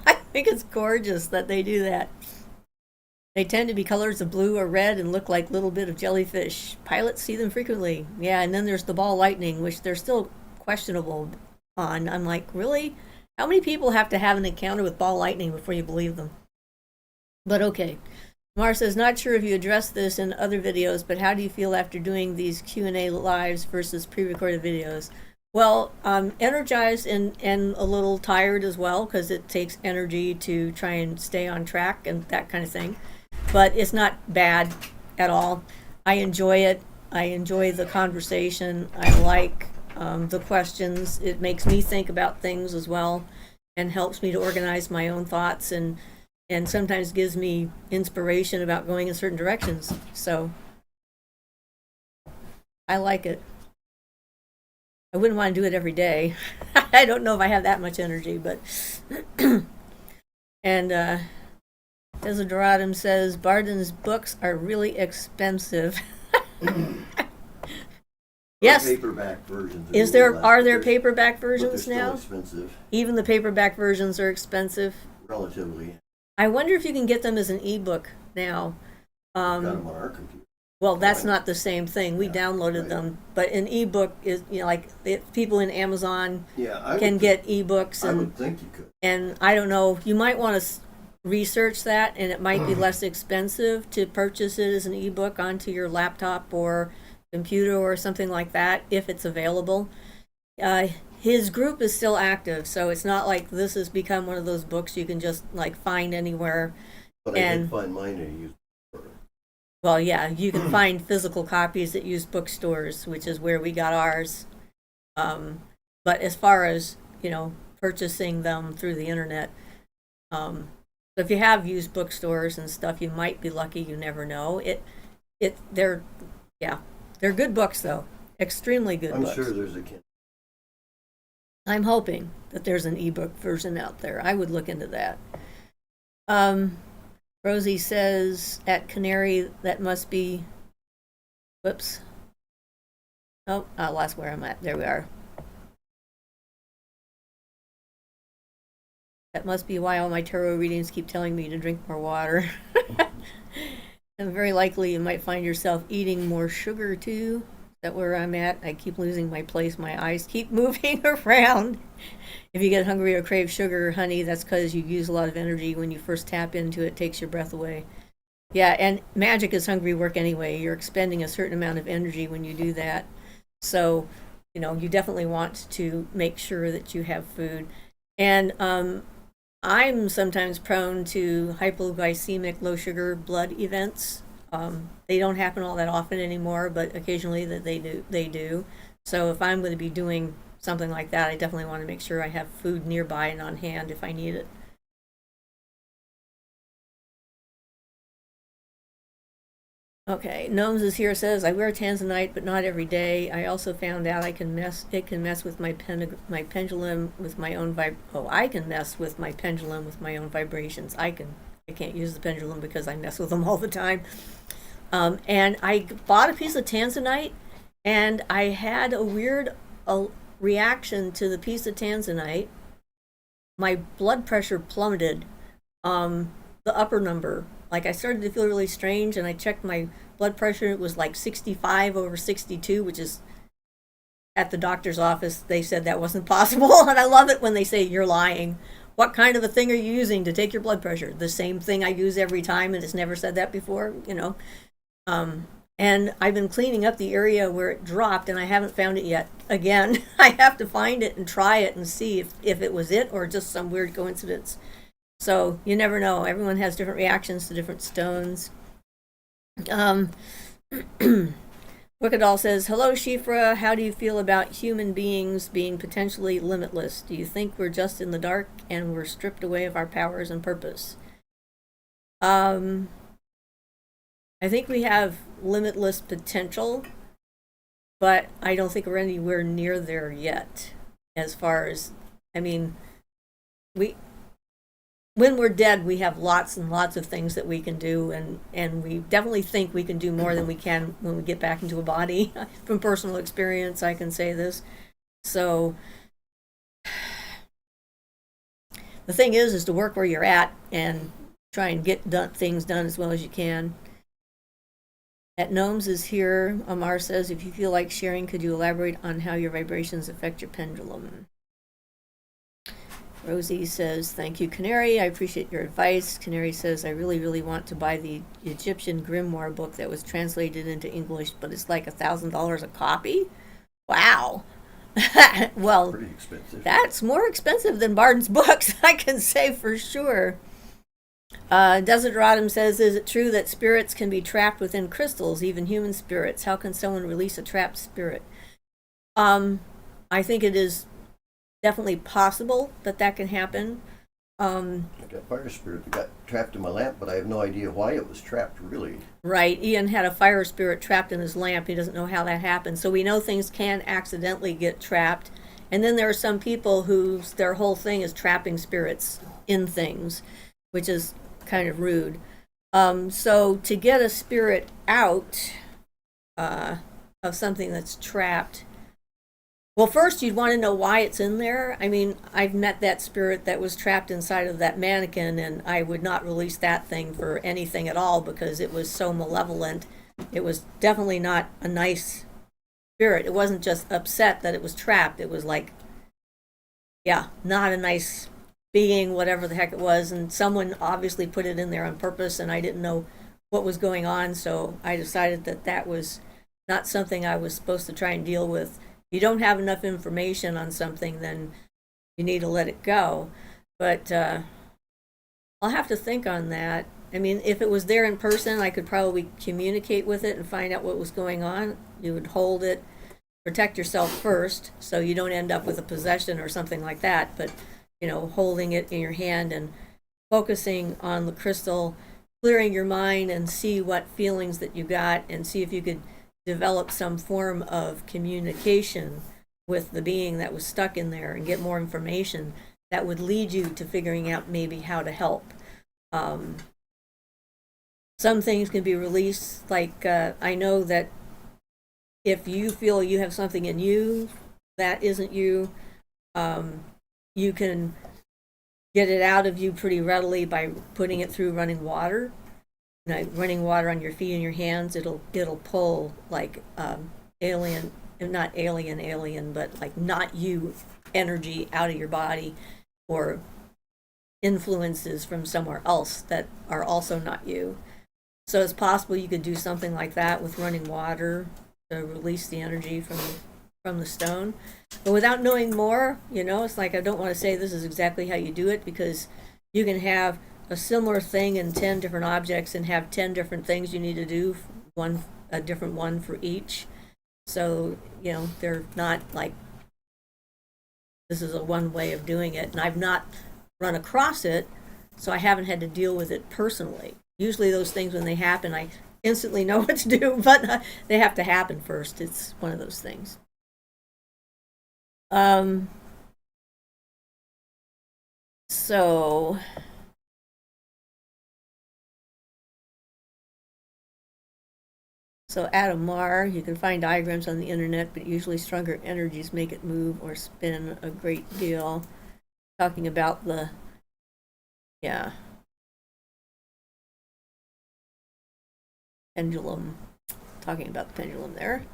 I think it's gorgeous that they do that. They tend to be colors of blue or red and look like a little bit of jellyfish. Pilots see them frequently. Yeah, and then there's the ball lightning, which they're still questionable on. I'm like, really? How many people have to have an encounter with ball lightning before you believe them? But okay. Mar says, not sure if you addressed this in other videos, but how do you feel after doing these Q&A lives versus pre-recorded videos? Well, I'm energized and a little tired as well, because it takes energy to try and stay on track and that kind of thing. But it's not bad at all. I enjoy it. I enjoy the conversation. I like the questions. It makes me think about things as well and helps me to organize my own thoughts and sometimes gives me inspiration about going in certain directions. So I like it. I wouldn't want to do it every day. I don't know if I have that much energy, but and Desideradum says Barden's books are really expensive. Yes. Paperback versions. Are there paperback versions now? Expensive. Even the paperback versions are expensive. Relatively. I wonder if you can get them as an ebook now. Got them on our computer. Well, that's not the same thing. We downloaded them, but an ebook is, like people in Amazon can get ebooks. I would think you could. And I don't know, you might want to research that, and it might be less expensive to purchase it as an ebook onto your laptop or computer or something like that if it's available. His group is still active, so it's not like this has become one of those books you can just find anywhere. But I did find mine in a used bookstore. Well, yeah, you can find physical copies at used bookstores, which is where we got ours. But as far as purchasing them through the internet, if you have used bookstores and stuff, you might be lucky. You never know. They're good books though, extremely good books. I'm sure there's a Kindle. I'm hoping that there's an ebook version out there. I would look into that. Rosie says at Canary that must be. Whoops. Oh, I lost where I'm at. There we are. That must be why all my tarot readings keep telling me to drink more water. And very likely you might find yourself eating more sugar too. Is that where I'm at? I keep losing my place. My eyes keep moving around. If you get hungry or crave sugar or honey, that's because you use a lot of energy. When you first tap into it, it takes your breath away. Yeah, and magic is hungry work anyway. You're expending a certain amount of energy when you do that. So, you definitely want to make sure that you have food. And I'm sometimes prone to hypoglycemic, low sugar blood events. They don't happen all that often anymore, but occasionally that they do. So if I'm going to be doing something like that, I definitely want to make sure I have food nearby and on hand if I need it. Okay, Gnomes is here, says, I wear tanzanite, but not every day. I also found out it can mess with my pendulum with my own I can mess with my pendulum with my own vibrations. I can't use the pendulum because I mess with them all the time. And I bought a piece of tanzanite, and I had a weird reaction to the piece of tanzanite. My blood pressure plummeted, the upper number. Like, I started to feel really strange, and I checked my blood pressure. It was like 65 over 62, which is, at the doctor's office, they said that wasn't possible. And I love it when they say, you're lying. What kind of a thing are you using to take your blood pressure? The same thing I use every time, and it's never said that before, you know. And I've been cleaning up the area where it dropped, and I haven't found it yet. Again, I have to find it and try it and see if it was it or just some weird coincidence. So you never know. Everyone has different reactions to different stones. Wickadall says, hello, Siofra. How do you feel about human beings being potentially limitless? Do you think we're just in the dark and we're stripped away of our powers and purpose? I think we have limitless potential, but I don't think we're anywhere near there yet. As far as, I mean, when we're dead, we have lots and lots of things that we can do, and we definitely think we can do more than we can when we get back into a body. From personal experience, I can say this. So the thing is to work where you're at and try and get things done as well as you can. At Gnomes is here, Amar says, if you feel like sharing, could you elaborate on how your vibrations affect your pendulum? Rosie says, thank you, Canary. I appreciate your advice. Canary says, I really, really want to buy the Egyptian grimoire book that was translated into English, but it's like $1,000 a copy. Wow. Well, pretty expensive. That's more expensive than Barton's books, I can say for sure. Desideradum says, is it true that spirits can be trapped within crystals, even human spirits? How can someone release a trapped spirit? I think it is definitely possible that can happen. I got a fire spirit that got trapped in my lamp, but I have no idea why it was trapped, really. Right. Ian had a fire spirit trapped in his lamp. He doesn't know how that happened. So we know things can accidentally get trapped. And then there are some people whose their whole thing is trapping spirits in things, which is kind of rude. So to get a spirit out of something that's trapped, well, first you'd want to know why it's in there. I mean, I've met that spirit that was trapped inside of that mannequin, and I would not release that thing for anything at all because it was so malevolent. It was definitely not a nice spirit. It wasn't just upset that it was trapped. It was like, yeah, not a nice being, whatever the heck it was. And someone obviously put it in there on purpose, and I didn't know what was going on, so I decided that was not something I was supposed to try and deal with. You don't have enough information on something, then you need to let it go. But I'll have to think on that. I mean, if it was there in person, I could probably communicate with it and find out what was going on. You would hold it, protect yourself first, so you don't end up with a possession or something like that. But, you know, holding it in your hand and focusing on the crystal, clearing your mind and see what feelings that you got and see if you could develop some form of communication with the being that was stuck in there and get more information that would lead you to figuring out maybe how to help. Some things can be released, like I know that if you feel you have something in you that isn't you, you can get it out of you pretty readily by putting it through running water. Running water on your feet and your hands, it'll pull like alien, but like not you energy out of your body, or influences from somewhere else that are also not you. So it's possible you could do something like that with running water to release the energy from the stone. But without knowing more, it's like I don't want to say this is exactly how you do it, because you can have a similar thing in 10 different objects and have 10 different things you need to do, a different one for each. So, they're not like, this is a one way of doing it. And I've not run across it, so I haven't had to deal with it personally. Usually those things, when they happen, I instantly know what to do, but they have to happen first. It's one of those things. So Adam Marr, you can find diagrams on the internet, but usually stronger energies make it move or spin a great deal. Talking about the, yeah, pendulum. Talking about the pendulum there.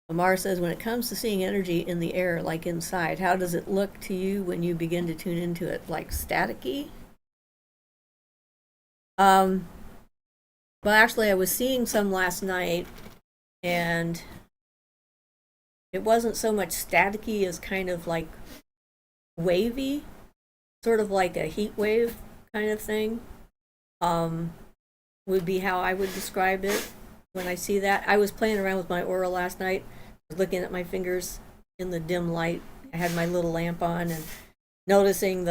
Amar says, when it comes to seeing energy in the air, like inside, how does it look to you when you begin to tune into it? Like staticky? Well, actually, I was seeing some last night, and it wasn't so much staticky as kind of like wavy, sort of like a heat wave kind of thing. Would be how I would describe it when I see that. I was playing around with my aura last night, looking at my fingers in the dim light. I had my little lamp on and noticing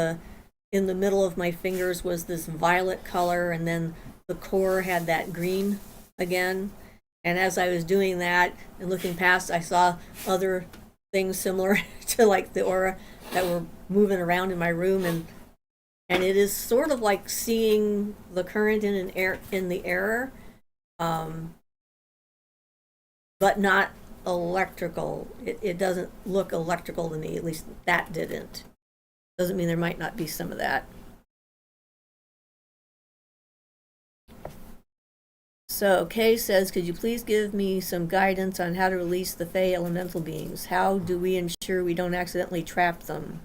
in the middle of my fingers was this violet color, and then the core had that green again. And as I was doing that and looking past, I saw other things similar to like the aura that were moving around in my room, and it is sort of like seeing the current in the air, but not electrical. It doesn't look electrical to me, at least that didn't. Doesn't mean there might not be some of that. So Kay says, could you please give me some guidance on how to release the Fey elemental beings? How do we ensure we don't accidentally trap them?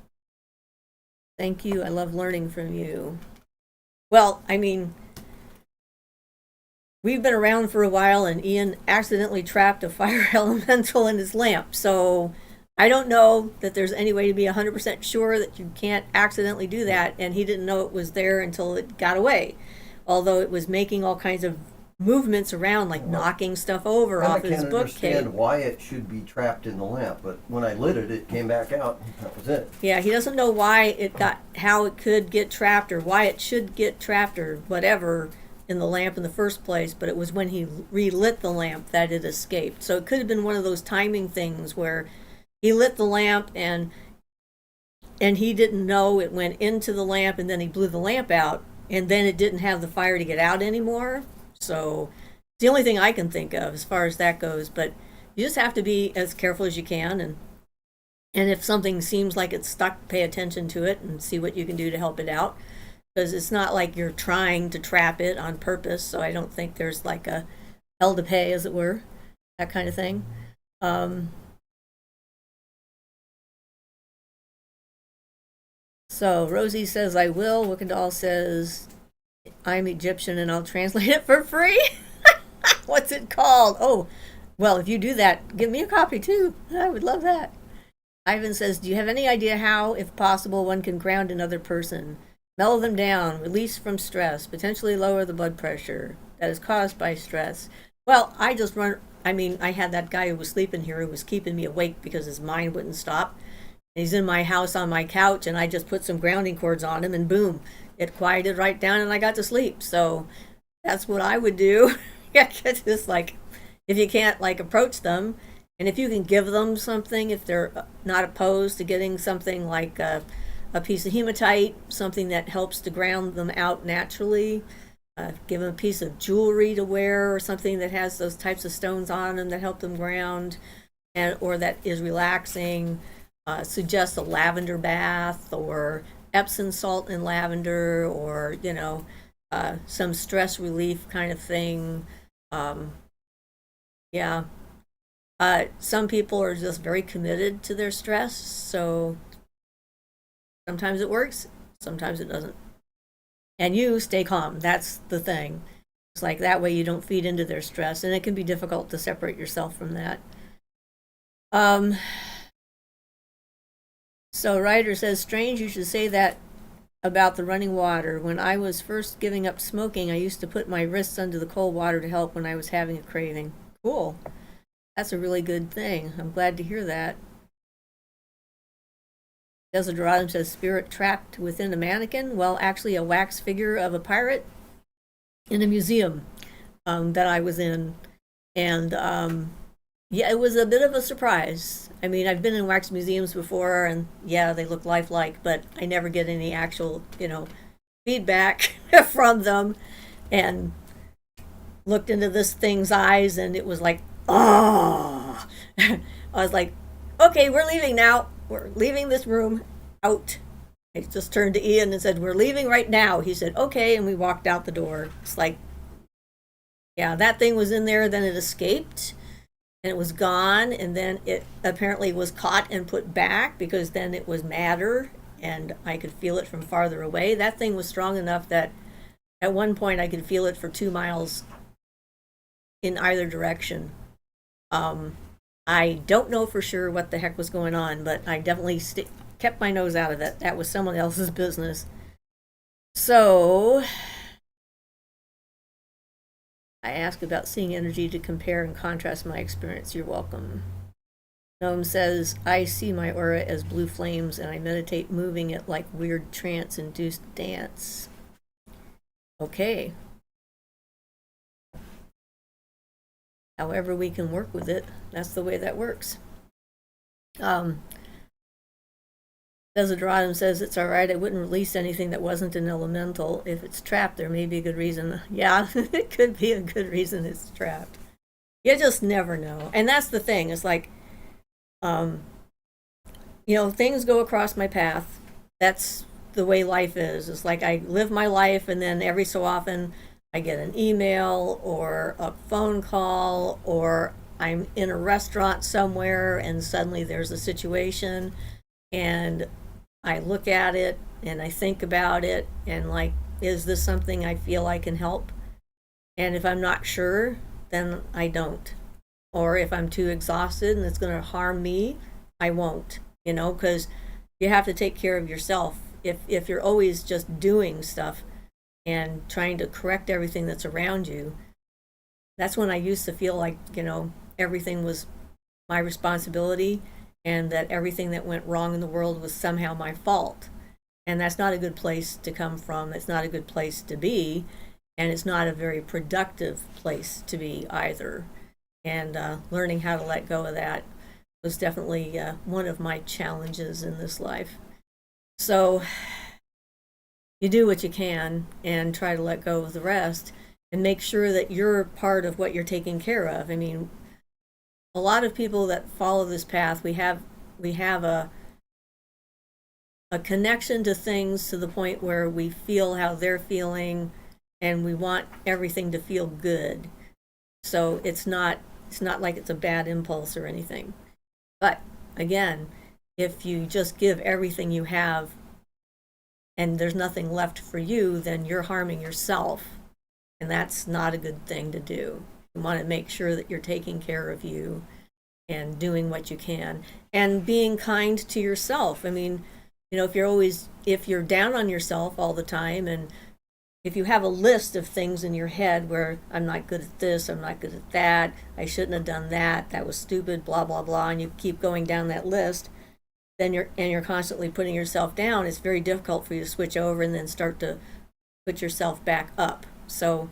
Thank you. I love learning from you. Well, I mean, we've been around for a while, and Ian accidentally trapped a fire elemental in his lamp. So I don't know that there's any way to be 100% sure that you can't accidentally do that, and he didn't know it was there until it got away. Although it was making all kinds of movements around, like knocking stuff over off his bookcase. I can't understand why it should be trapped in the lamp, but when I lit it, it came back out. That was it. Yeah, he doesn't know how it could get trapped or why it should get trapped or whatever in the lamp in the first place, but it was when he relit the lamp that it escaped. So it could have been one of those timing things where he lit the lamp and he didn't know it went into the lamp, and then he blew the lamp out, and then it didn't have the fire to get out anymore. So it's the only thing I can think of as far as that goes. But you just have to be as careful as you can, and if something seems like it's stuck, pay attention to it and see what you can do to help it out, because it's not like you're trying to trap it on purpose. So I don't think there's like a hell to pay, as it were, that kind of thing. So Rosie says, I will. Wickendall says, I'm Egyptian and I'll translate it for free. What's it called? Oh, well, if you do that, give me a copy too. I would love that. Ivan says, do you have any idea how, if possible, one can ground another person? Mellow them down, release from stress, potentially lower the blood pressure that is caused by stress. Well, I had that guy who was sleeping here who was keeping me awake because his mind wouldn't stop. He's in my house on my couch, and I just put some grounding cords on him, and boom, it quieted right down, and I got to sleep. So that's what I would do. Yeah, just like, if you can't like approach them, and if you can give them something, if they're not opposed to getting something like a piece of hematite, something that helps to ground them out naturally, give them a piece of jewelry to wear or something that has those types of stones on them that help them ground, or that is relaxing. Suggest a lavender bath or Epsom salt and lavender, or some stress relief kind of thing. Some people are just very committed to their stress, so sometimes it works, sometimes it doesn't. And you stay calm. That's the thing. It's like that way you don't feed into their stress, and it can be difficult to separate yourself from that. So Ryder says, strange you should say that about the running water. When I was first giving up smoking, I used to put my wrists under the cold water to help when I was having a craving. Cool. That's a really good thing. I'm glad to hear that. Desideradum says, spirit trapped within a mannequin? Well, actually a wax figure of a pirate in a museum. that I was in. And yeah, it was a bit of a surprise. I mean, I've been in wax museums before, and yeah, they look lifelike, but I never get any actual, feedback from them. And looked into this thing's eyes, and it was like, oh. I was like, okay, we're leaving now. We're leaving this room out. I just turned to Ian and said, we're leaving right now. He said, okay, and we walked out the door. It's like, yeah, that thing was in there, then it escaped, and it was gone, and then it apparently was caught and put back because then it was matter, and I could feel it from farther away. That thing was strong enough that at one point I could feel it for 2 miles in either direction. I don't know for sure what the heck was going on, but I definitely kept my nose out of it. That was someone else's business. So I asked about seeing energy to compare and contrast my experience. You're welcome. Gnome says, I see my aura as blue flames and I meditate moving it like weird trance-induced dance. Okay. However we can work with it, that's the way that works. Desideradum says, it's all right, I wouldn't release anything that wasn't an elemental. If it's trapped, there may be a good reason. Yeah, it could be a good reason it's trapped. You just never know. And that's the thing. It's like, things go across my path. That's the way life is. It's like I live my life, and then every so often I get an email or a phone call, or I'm in a restaurant somewhere and suddenly there's a situation, and I look at it and I think about it and like, is this something I feel I can help? And if I'm not sure, then I don't. Or if I'm too exhausted and it's going to harm me, I won't, because you have to take care of yourself. If you're always just doing stuff and trying to correct everything that's around you, that's when I used to feel like, everything was my responsibility and that everything that went wrong in the world was somehow my fault. And that's not a good place to come from. It's not a good place to be. And it's not a very productive place to be either. And learning how to let go of that was definitely one of my challenges in this life. So you do what you can and try to let go of the rest and make sure that you're part of what you're taking care of. I mean, a lot of people that follow this path, we have a connection to things to the point where we feel how they're feeling and we want everything to feel good. So it's not like it's a bad impulse or anything. But again, if you just give everything you have and there's nothing left for you, then you're harming yourself. And that's not a good thing to do. You want to make sure that you're taking care of you and doing what you can and being kind to yourself. I mean, if you're down on yourself all the time, and if you have a list of things in your head where I'm not good at this, I'm not good at that, I shouldn't have done that, that was stupid, blah, blah, blah, and you keep going down that list, then you're constantly putting yourself down, it's very difficult for you to switch over and then start to put yourself back up. So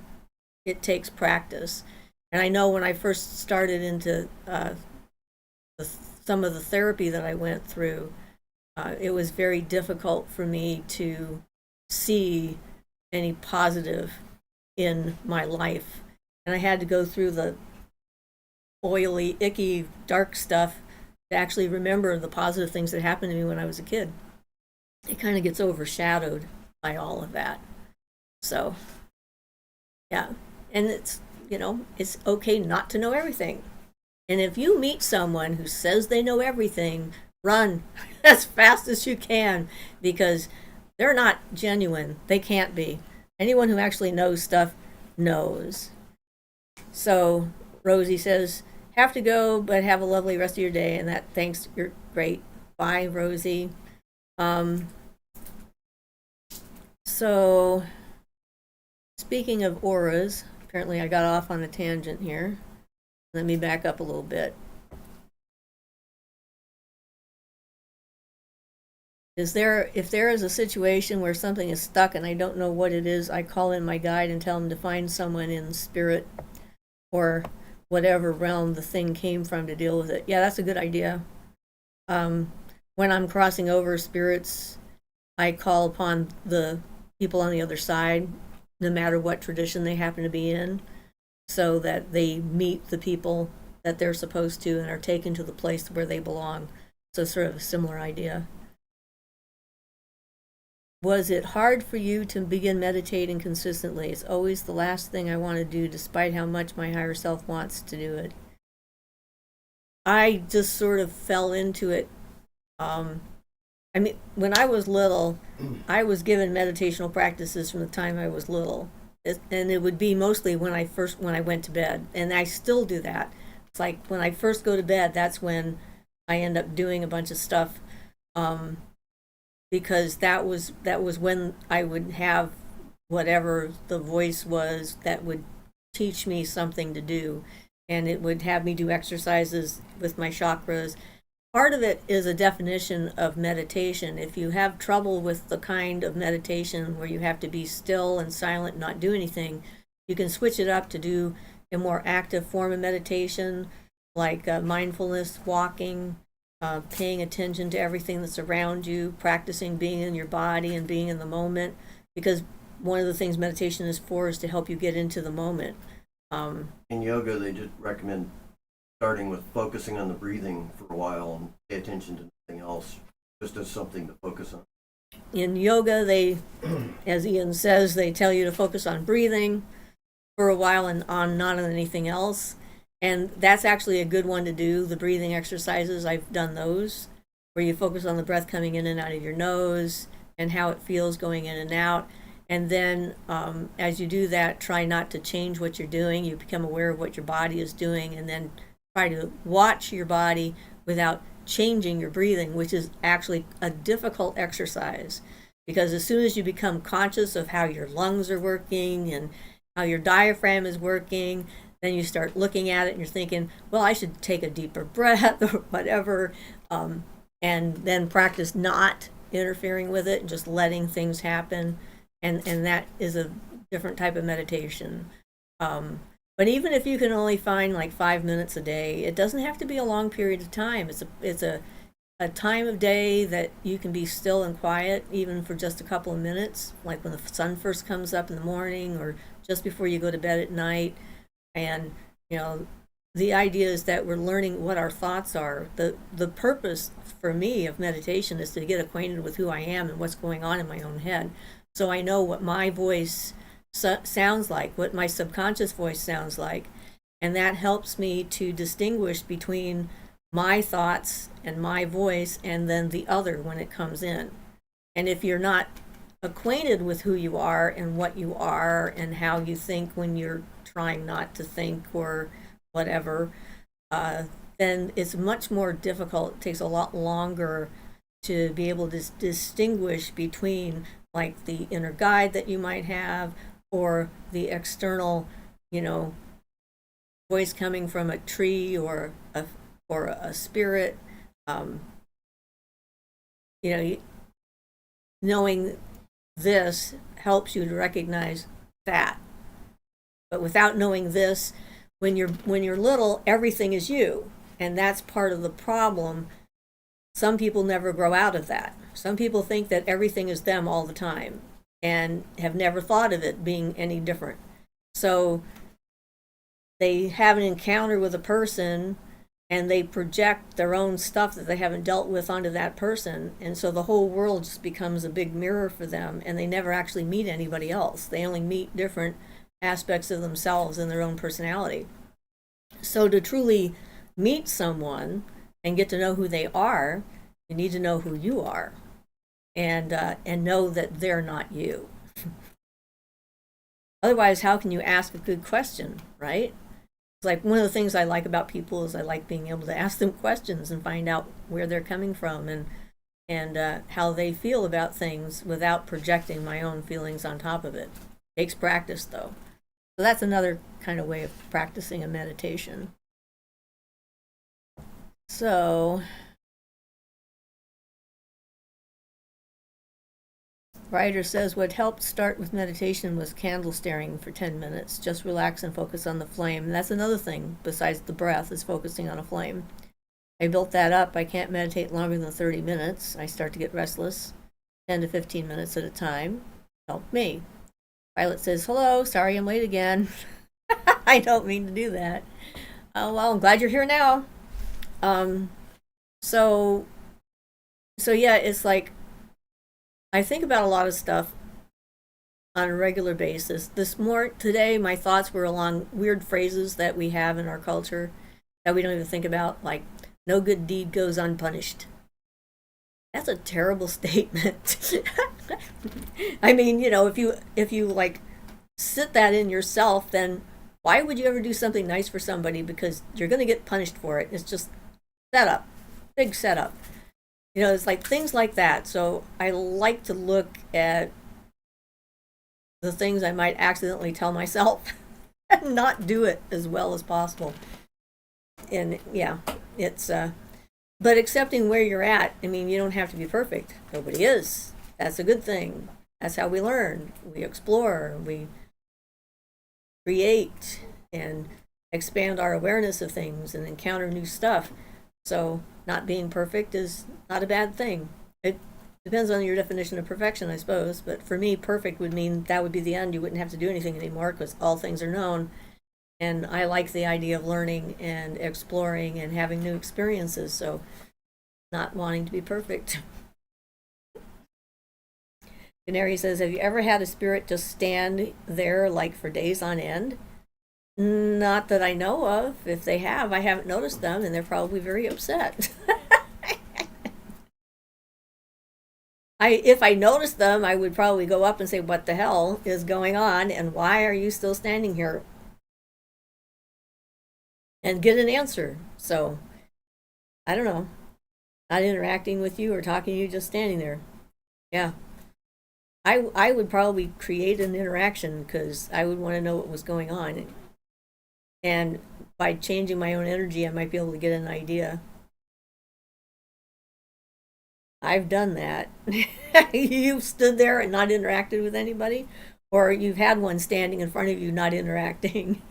it takes practice. And I know when I first started into some of the therapy that I went through, it was very difficult for me to see any positive in my life. And I had to go through the oily, icky, dark stuff to actually remember the positive things that happened to me when I was a kid. It kind of gets overshadowed by all of that. So, yeah. And it's okay not to know everything. And if you meet someone who says they know everything, run as fast as you can, because they're not genuine. They can't be. Anyone who actually knows stuff knows. So Rosie says, have to go, but have a lovely rest of your day. And that, thanks, you're great. Bye, Rosie. So speaking of auras, apparently I got off on a tangent here. Let me back up a little bit. If there is a situation where something is stuck and I don't know what it is, I call in my guide and tell him to find someone in spirit or whatever realm the thing came from to deal with it. Yeah, that's a good idea. When I'm crossing over spirits, I call upon the people on the other side, no matter what tradition they happen to be in, so that they meet the people that they're supposed to and are taken to the place where they belong. So sort of a similar idea. Was it hard for you to begin meditating consistently? It's always the last thing I want to do, despite how much my higher self wants to do it. I just sort of fell into it. I mean, when I was little, I was given meditational practices from the time I was little. And it would be mostly when I went to bed. And I still do that. It's like when I first go to bed, that's when I end up doing a bunch of stuff. Because that was when I would have whatever the voice was that would teach me something to do. And it would have me do exercises with my chakras. Part of it is a definition of meditation. If you have trouble with the kind of meditation where you have to be still and silent and not do anything, you can switch it up to do a more active form of meditation, like mindfulness, walking, paying attention to everything that's around you, practicing being in your body and being in the moment. Because one of the things meditation is for is to help you get into the moment. In yoga, they just recommend starting with focusing on the breathing for a while and pay attention to nothing else, just as something to focus on. In yoga, they, as Ian says, they tell you to focus on breathing for a while and not on anything else. And that's actually a good one to do, the breathing exercises. I've done those, where you focus on the breath coming in and out of your nose and how it feels going in and out. And then as you do that, try not to change what you're doing. You become aware of what your body is doing, and then try to watch your body without changing your breathing, which is actually a difficult exercise. Because as soon as you become conscious of how your lungs are working and how your diaphragm is working, then you start looking at it and you're thinking, well, I should take a deeper breath or whatever, and then practice not interfering with it and just letting things happen. And that is a different type of meditation. But even if you can only find like 5 minutes a day, it doesn't have to be a long period of time. It's a time of day that you can be still and quiet, even for just a couple of minutes, like when the sun first comes up in the morning or just before you go to bed at night. And, the idea is that we're learning what our thoughts are. The purpose for me of meditation is to get acquainted with who I am and what's going on in my own head. So I know what my voice sounds like, what my subconscious voice sounds like. And that helps me to distinguish between my thoughts and my voice and then the other when it comes in. And if you're not acquainted with who you are and what you are and how you think when you're trying not to think or whatever, then it's much more difficult. It takes a lot longer to be able to distinguish between like the inner guide that you might have or the external, voice coming from a tree or a spirit. Knowing this helps you to recognize that. But without knowing this, when you're little, everything is you, and that's part of the problem. Some people never grow out of that. Some people think that everything is them all the time and have never thought of it being any different. So they have an encounter with a person and they project their own stuff that they haven't dealt with onto that person. And so the whole world just becomes a big mirror for them, and they never actually meet anybody else. They only meet different aspects of themselves and their own personality. So to truly meet someone and get to know who they are, you need to know who you are, and know that they're not you. Otherwise, how can you ask a good question, right? It's like one of the things I like about people is I like being able to ask them questions and find out where they're coming from and how they feel about things without projecting my own feelings on top of it. Takes practice, though. So that's another kind of way of practicing a meditation. So Ryder says, what helped start with meditation was candle staring for 10 minutes. Just relax and focus on the flame. And that's another thing besides the breath, is focusing on a flame. I built that up. I can't meditate longer than 30 minutes. I start to get restless. 10 to 15 minutes at a time. Help me. Violet says, hello, sorry I'm late again. I don't mean to do that. Well, I'm glad you're here now. So yeah, it's like, I think about a lot of stuff on a regular basis. Today, my thoughts were along weird phrases that we have in our culture that we don't even think about, like, no good deed goes unpunished. That's a terrible statement. I mean, if you like sit that in yourself, then why would you ever do something nice for somebody? Because you're going to get punished for it. It's just setup, big setup. It's like things like that. So I like to look at the things I might accidentally tell myself and not do it as well as possible. And yeah, it's but accepting where you're at. I mean, you don't have to be perfect. Nobody is. That's a good thing. That's how we learn. We explore. We create and expand our awareness of things and encounter new stuff. So not being perfect is not a bad thing. It depends on your definition of perfection, I suppose. But for me, perfect would mean that would be the end. You wouldn't have to do anything anymore because all things are known. And I like the idea of learning and exploring and having new experiences, so not wanting to be perfect. Canary says, have you ever had a spirit just stand there like for days on end? Not that I know of. If they have, I haven't noticed them, and they're probably very upset. If I noticed them, I would probably go up and say, what the hell is going on, and why are you still standing here? And get an answer. So, I don't know. Not interacting with you or talking to you, just standing there. Yeah. I would probably create an interaction because I would want to know what was going on. And by changing my own energy, I might be able to get an idea. I've done that. You've stood there and not interacted with anybody? Or you've had one standing in front of you not interacting?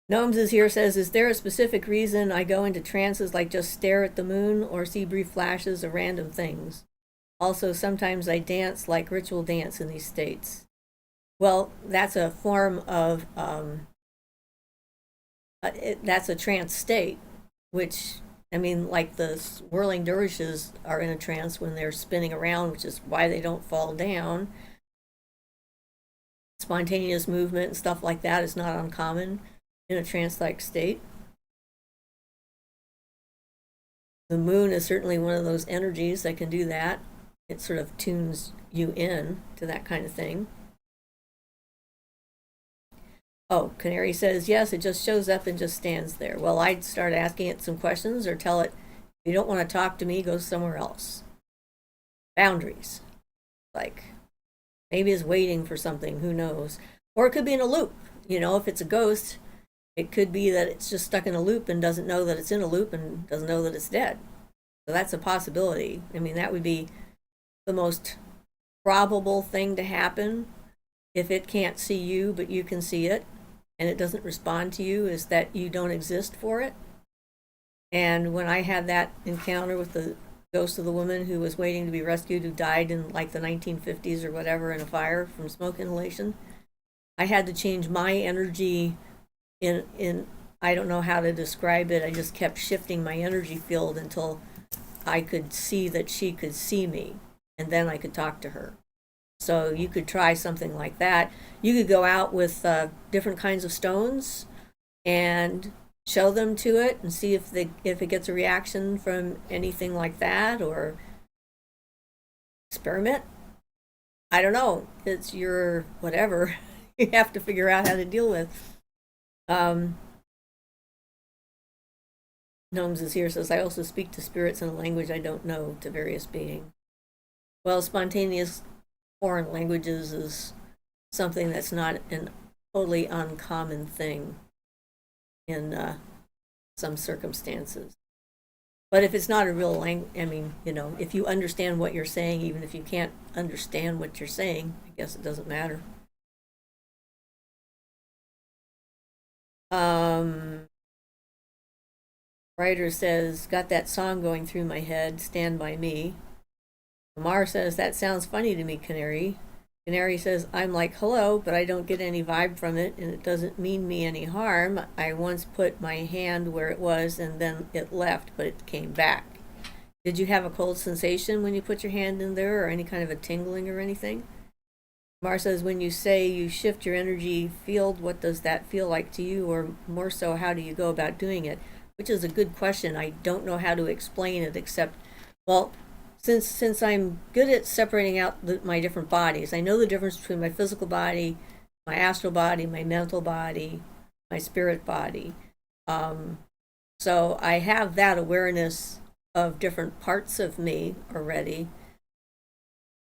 Gnomes is here, says, is there a specific reason I go into trances like just stare at the moon or see brief flashes of random things? Also, sometimes I dance like ritual dance in these states. Well, that's a form of, that's a trance state, which, I mean, like the whirling dervishes are in a trance when they're spinning around, which is why they don't fall down. Spontaneous movement and stuff like that is not uncommon in a trance-like state. The moon is certainly one of those energies that can do that. It sort of tunes you in to that kind of thing. Oh, Canary says, yes, it just shows up and just stands there. Well, I'd start asking it some questions or tell it, if you don't want to talk to me, go somewhere else. Boundaries. Like, maybe it's waiting for something, who knows. Or it could be in a loop. If it's a ghost, it could be that it's just stuck in a loop and doesn't know that it's in a loop and doesn't know that it's dead. So that's a possibility. I mean, that would be the most probable thing to happen if it can't see you, but you can see it, and it doesn't respond to you, is that you don't exist for it. And when I had that encounter with the ghost of the woman who was waiting to be rescued, who died in like the 1950s or whatever in a fire from smoke inhalation, I had to change my energy in I don't know how to describe it. I just kept shifting my energy field until I could see that she could see me, and then I could talk to her. So you could try something like that. You could go out with different kinds of stones and show them to it and see if it gets a reaction from anything like that, or experiment. I don't know. It's your whatever. You have to figure out how to deal with. Gnomes is here, says, I also speak to spirits in a language I don't know to various beings. Well, spontaneous foreign languages is something that's not an totally uncommon thing in some circumstances. But if it's not a real language, I mean, if you understand what you're saying, even if you can't understand what you're saying, I guess it doesn't matter. Writer says, got that song going through my head, Stand By Me. Amar says, that sounds funny to me, Canary. Canary says, I'm like, hello, but I don't get any vibe from it, and it doesn't mean me any harm. I once put my hand where it was, and then it left, but it came back. Did you have a cold sensation when you put your hand in there, or any kind of a tingling or anything? Mar says, when you say you shift your energy field, what does that feel like to you? Or more so, how do you go about doing it? Which is a good question. I don't know how to explain it except, well, since I'm good at separating out my different bodies, I know the difference between my physical body, my astral body, my mental body, my spirit body. So I have that awareness of different parts of me already.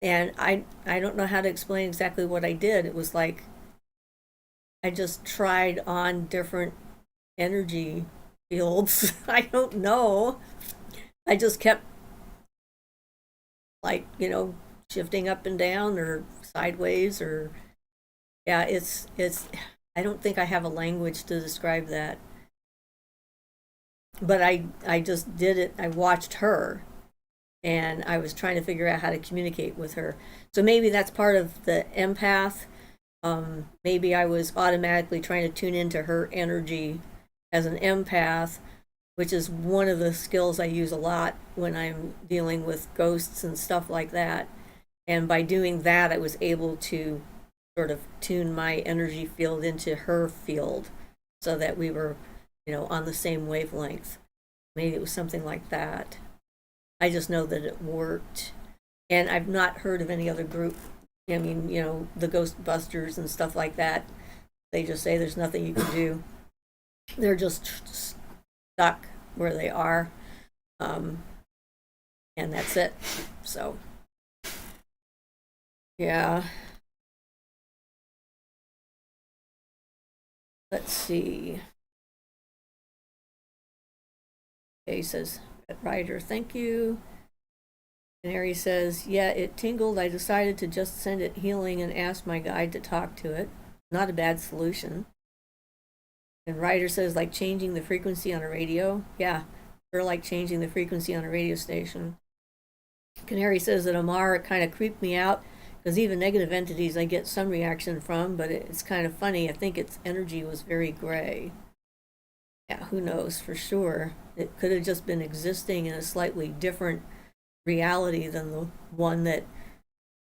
And I don't know how to explain exactly what I did. It was like I just tried on different energy fields. I don't know. I just kept like, shifting up and down or sideways or yeah, it's I don't think I have a language to describe that. But I just did it. I watched her and I was trying to figure out how to communicate with her. So maybe that's part of the empath. Maybe I was automatically trying to tune into her energy as an empath, which is one of the skills I use a lot when I'm dealing with ghosts and stuff like that. And by doing that, I was able to sort of tune my energy field into her field so that we were, on the same wavelength. Maybe it was something like that. I just know that it worked. And I've not heard of any other group. I mean, the Ghostbusters and stuff like that. They just say there's nothing you can do. They're just stuck where they are. And that's it. So, yeah. Let's see. Okay, says Ryder, thank you. Canary says, yeah, it tingled. I decided to just send it healing and ask my guide to talk to it. Not a bad solution. And Ryder says, like changing the frequency on a radio. Yeah, or like changing the frequency on a radio station. Canary says that Amar kind of creeped me out because even negative entities I get some reaction from, but it's kind of funny. I think its energy was very gray. Yeah, who knows for sure. It could have just been existing in a slightly different reality than the one that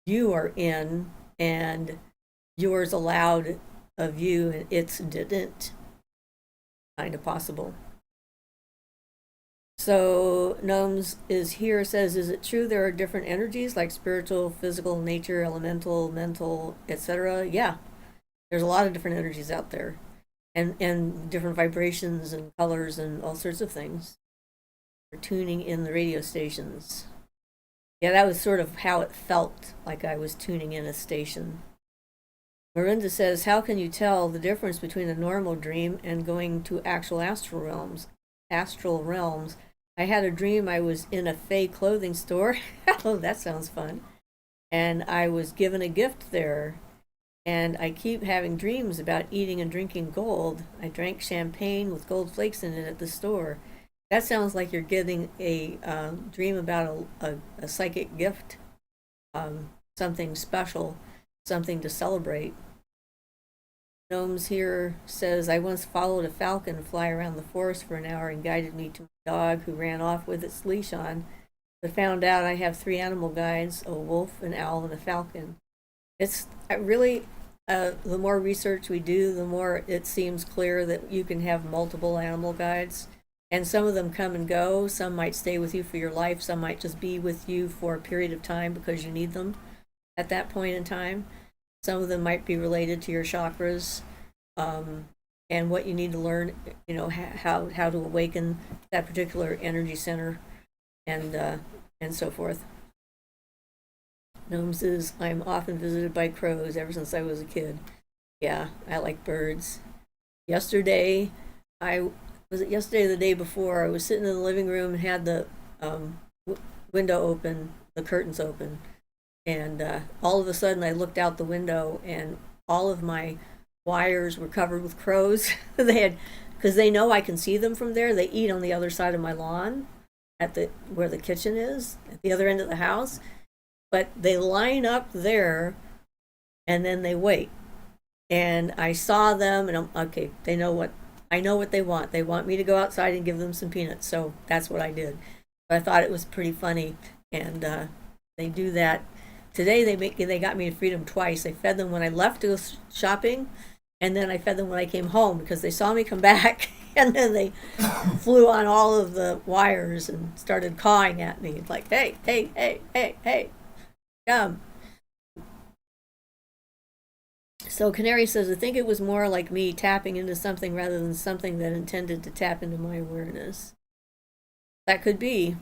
you are in, and yours allowed a view and its didn't. Kind of possible. So Gnomes is here, says, is it true there are different energies like spiritual, physical, nature, elemental, mental, etc.? Yeah, there's a lot of different energies out there, and different vibrations and colors and all sorts of things. We're tuning in the radio stations. Yeah, that was sort of how it felt, like I was tuning in a station. Miranda says, how can you tell the difference between a normal dream and going to actual astral realms? I had a dream I was in a Fey clothing store. Oh, that sounds fun. And I was given a gift there. And I keep having dreams about eating and drinking gold. I drank champagne with gold flakes in it at the store. That sounds like you're getting a dream about a psychic gift, something special, something to celebrate. Gnomes here says, I once followed a falcon fly around the forest for an hour and guided me to my dog who ran off with its leash on. But found out I have 3 animal guides, a wolf, an owl, and a falcon. It's really, the more research we do, the more it seems clear that you can have multiple animal guides. And some of them come and go. Some might stay with you for your life. Some might just be with you for a period of time because you need them at that point in time. Some of them might be related to your chakras, and what you need to learn, how to awaken that particular energy center, and so forth. Gnome says, I'm often visited by crows ever since I was a kid. Yeah, I like birds. Yesterday, I was it yesterday or the day before? I was sitting in the living room and had the window open, the curtains open, and all of a sudden I looked out the window and all of my wires were covered with crows. They had, because they know I can see them from there. They eat on the other side of my lawn, at the where the kitchen is, at the other end of the house. But they line up there, and then they wait. And I saw them, and I'm okay. They know what I know what they want. They want me to go outside and give them some peanuts, so that's what I did. But I thought it was pretty funny, and they do that. Today they got me to feed them twice. I fed them when I left to go shopping, and then I fed them when I came home because they saw me come back, and then they flew on all of the wires and started cawing at me like, "Hey, hey, hey, hey, hey, come!" So Canary says, "I think it was more like me tapping into something rather than something that intended to tap into my awareness." That could be.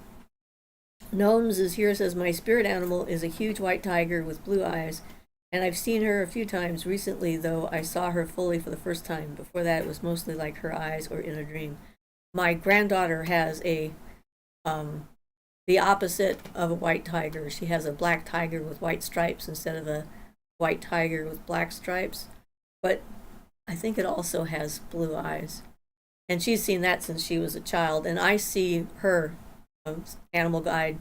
Gnomes is here, says, "My spirit animal is a huge white tiger with blue eyes, and I've seen her a few times recently, though I saw her fully for the first time. Before that, it was mostly like her eyes or in a dream." My granddaughter has the opposite of a white tiger. She has a black tiger with white stripes instead of a white tiger with black stripes, but I think it also has blue eyes. And she's seen that since she was a child, and I see her animal guide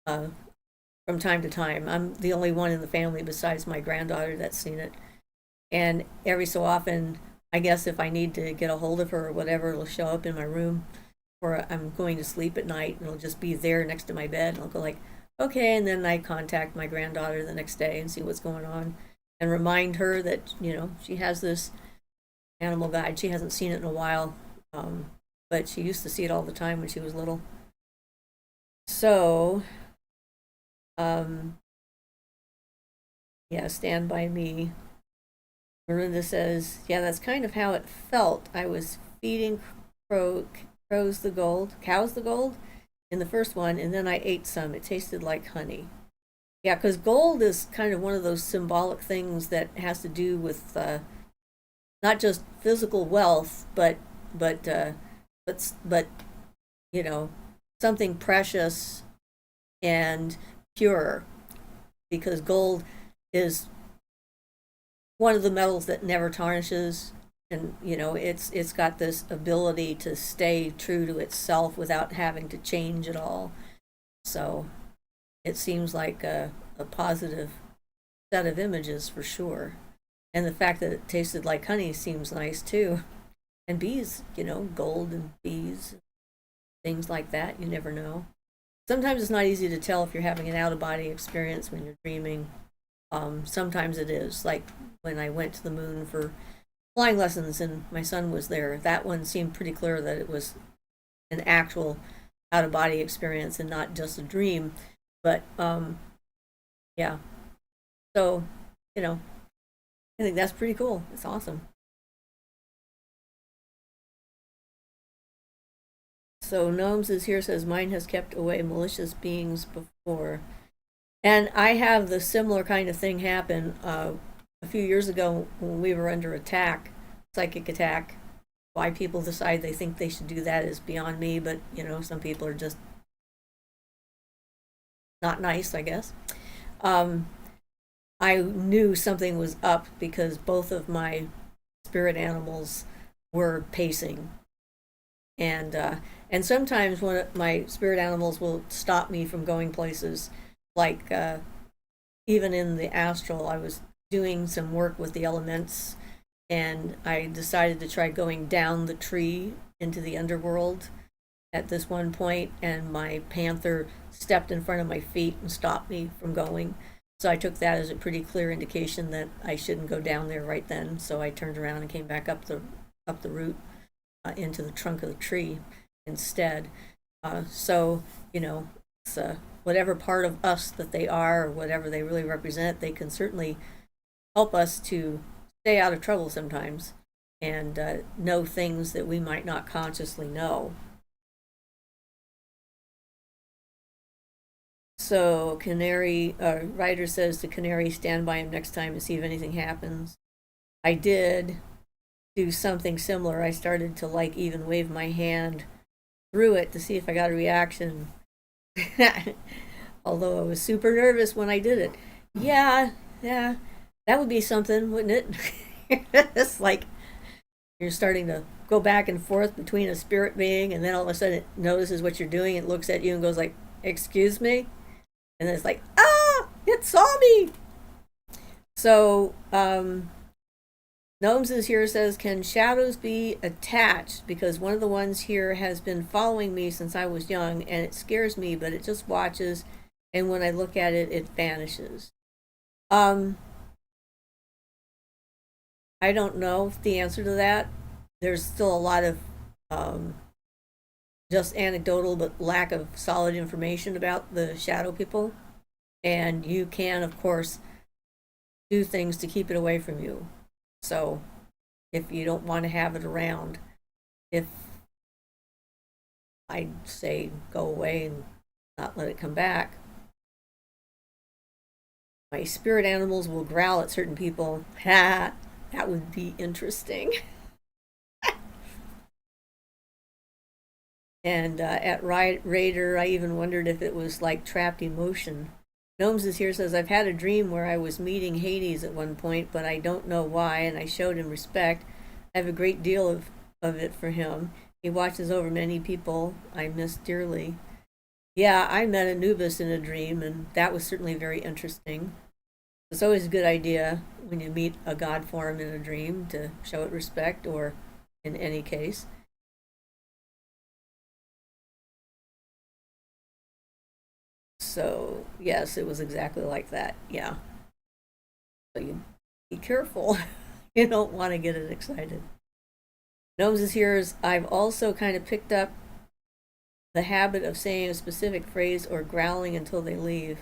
from time to time. I'm the only one in the family besides my granddaughter that's seen it. And every so often, I guess if I need to get a hold of her or whatever, it'll show up in my room, or I'm going to sleep at night and it'll just be there next to my bed, and I'll go like, okay, and then I contact my granddaughter the next day and see what's going on and remind her that, she has this animal guide. She hasn't seen it in a while, but she used to see it all the time when she was little. So, yeah, Stand By Me. Miranda says, "Yeah, that's kind of how it felt. I was feeding cows the gold in the first one, and then I ate some. It tasted like honey." Yeah, because gold is kind of one of those symbolic things that has to do with not just physical wealth, but but something precious and pure, because gold is one of the metals that never tarnishes, and it's got this ability to stay true to itself without having to change at all. So it seems like a positive set of images for sure. And the fact that it tasted like honey seems nice too. And bees, gold and bees, things like that, you never know. Sometimes it's not easy to tell if you're having an out-of-body experience when you're dreaming. Sometimes it is, like when I went to the moon for flying lessons and my son was there. That one seemed pretty clear that it was an actual out-of-body experience and not just a dream. But yeah, so I think that's pretty cool. It's awesome. So Gnomes is here, says, "Mine has kept away malicious beings before." And I have the similar kind of thing happen a few years ago when we were under attack, psychic attack. Why people decide they think they should do that is beyond me, but some people are just not nice, I guess. I knew something was up because both of my spirit animals were pacing, and sometimes one of my spirit animals will stop me from going places. Like even in the astral, I was doing some work with the elements, and I decided to try going down the tree into the underworld at this one point, and my panther stepped in front of my feet and stopped me from going. So I took that as a pretty clear indication that I shouldn't go down there right then. So I turned around and came back up the root into the trunk of the tree instead. So it's whatever part of us that they are, or whatever they really represent, they can certainly help us to stay out of trouble sometimes and know things that we might not consciously know. So Canary Ryder says, "The canary, stand by him next time to see if anything happens." I did do something similar. I started to like even wave my hand through it to see if I got a reaction. Although I was super nervous when I did it. Yeah, that would be something, wouldn't it? It's like you're starting to go back and forth between a spirit being, and then all of a sudden it notices what you're doing, it looks at you and goes like, "Excuse me," and then it's like, "Ah, it saw me." So, Gnomes is here says, "Can shadows be attached? Because one of the ones here has been following me since I was young, and it scares me, but it just watches, and when I look at it, it vanishes." I don't know the answer to that. There's still a lot of just anecdotal but lack of solid information about the shadow people. And you can, of course, do things to keep it away from you. So if you don't want to have it around, if I'd say go away and not let it come back. My spirit animals will growl at certain people. Ha! That would be interesting. And at Raider, I even wondered if it was like trapped emotion. Gnomes is here says, "I've had a dream where I was meeting Hades at one point, but I don't know why, and I showed him respect. I have a great deal of it for him. He watches over many people I miss dearly." Yeah, I met Anubis in a dream, and that was certainly very interesting. It's always a good idea when you meet a god form in a dream to show it respect, or in any case. So, yes, it was exactly like that. Yeah. So you be careful. You don't want to get it excited. Gnomes is here is, "I've also kind of picked up the habit of saying a specific phrase or growling until they leave."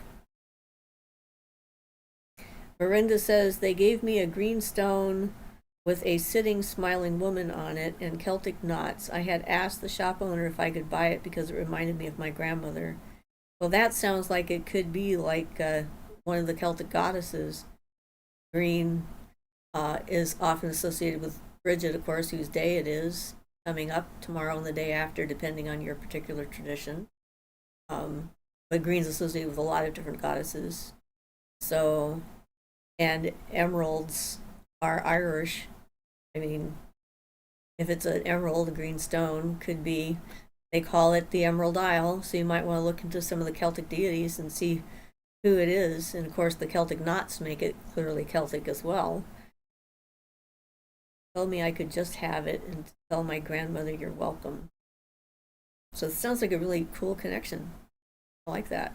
Miranda says, "They gave me a green stone with a sitting, smiling woman on it and Celtic knots. I had asked the shop owner if I could buy it because it reminded me of my grandmother." Well, that sounds like it could be like one of the Celtic goddesses. Green is often associated with Bridget, of course, whose day it is, coming up tomorrow and the day after, depending on your particular tradition. But green's associated with a lot of different goddesses. So, and emeralds are Irish. I mean, if it's an emerald, a green stone could be, they call it the Emerald Isle, so you might want to look into some of the Celtic deities and see who it is. And of course, the Celtic knots make it clearly Celtic as well. Told me I could just have it and tell my grandmother you're welcome. So it sounds like a really cool connection. I like that.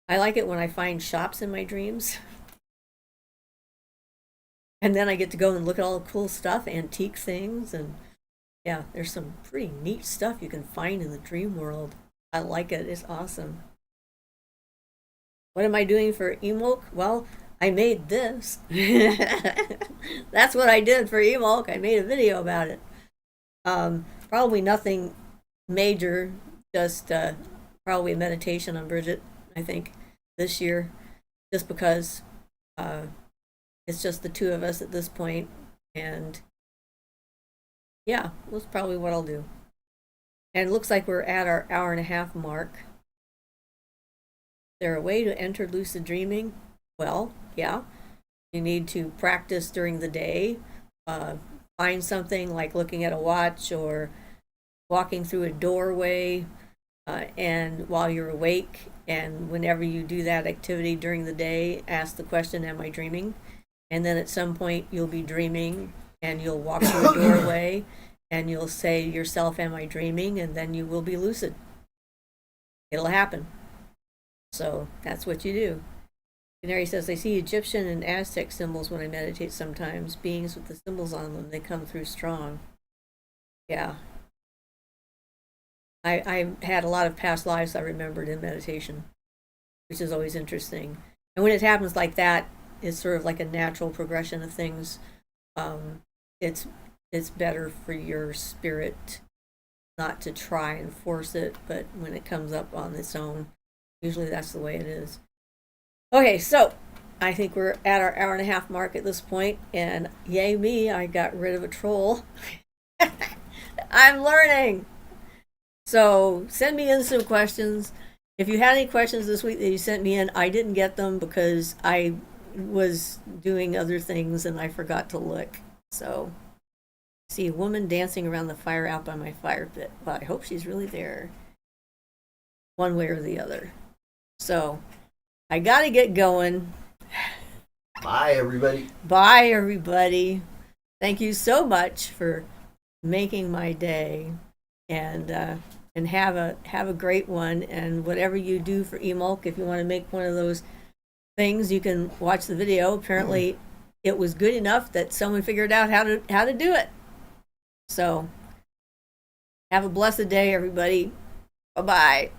I like it when I find shops in my dreams. And then I get to go and look at all the cool stuff, antique things, and yeah, there's some pretty neat stuff you can find in the dream world. I like it. It's awesome. What am I doing for Emolk? Well, I made this. That's what I did for Emolk. I made a video about it. Probably nothing major, just probably a meditation on Bridget, I think, this year, just because it's just the two of us at this point, and yeah, that's probably what I'll do. And it looks like we're at our hour and a half mark. Is there a way to enter lucid dreaming? Well, yeah. You need to practice during the day. Find something like looking at a watch or walking through a doorway, and while you're awake, and whenever you do that activity during the day, ask the question, "Am I dreaming?" And then at some point you'll be dreaming, and you'll walk through a doorway and you'll say to yourself, "Am I dreaming?" And then you will be lucid. It'll happen. So that's what you do. Canary says, "I see Egyptian and Aztec symbols when I meditate sometimes. Beings with the symbols on them, they come through strong." Yeah. I had a lot of past lives I remembered in meditation, which is always interesting. And when it happens like that, it's sort of like a natural progression of things. It's better for your spirit not to try and force it, but when it comes up on its own, usually that's the way it is. Okay, so I think we're at our hour and a half mark at this point, and yay me, I got rid of a troll. I'm learning. So send me in some questions. If you had any questions this week that you sent me in, I didn't get them because I was doing other things and I forgot to look. So, see a woman dancing around the fire out by my fire pit. Well, I hope she's really there, one way or the other. So, I gotta get going. Bye, everybody. Bye, everybody. Thank you so much for making my day, and have a great one. And whatever you do for Emulk, if you want to make one of those things, you can watch the video. Apparently, it was good enough that someone figured out how to do it. So, have a blessed day, everybody. Bye bye.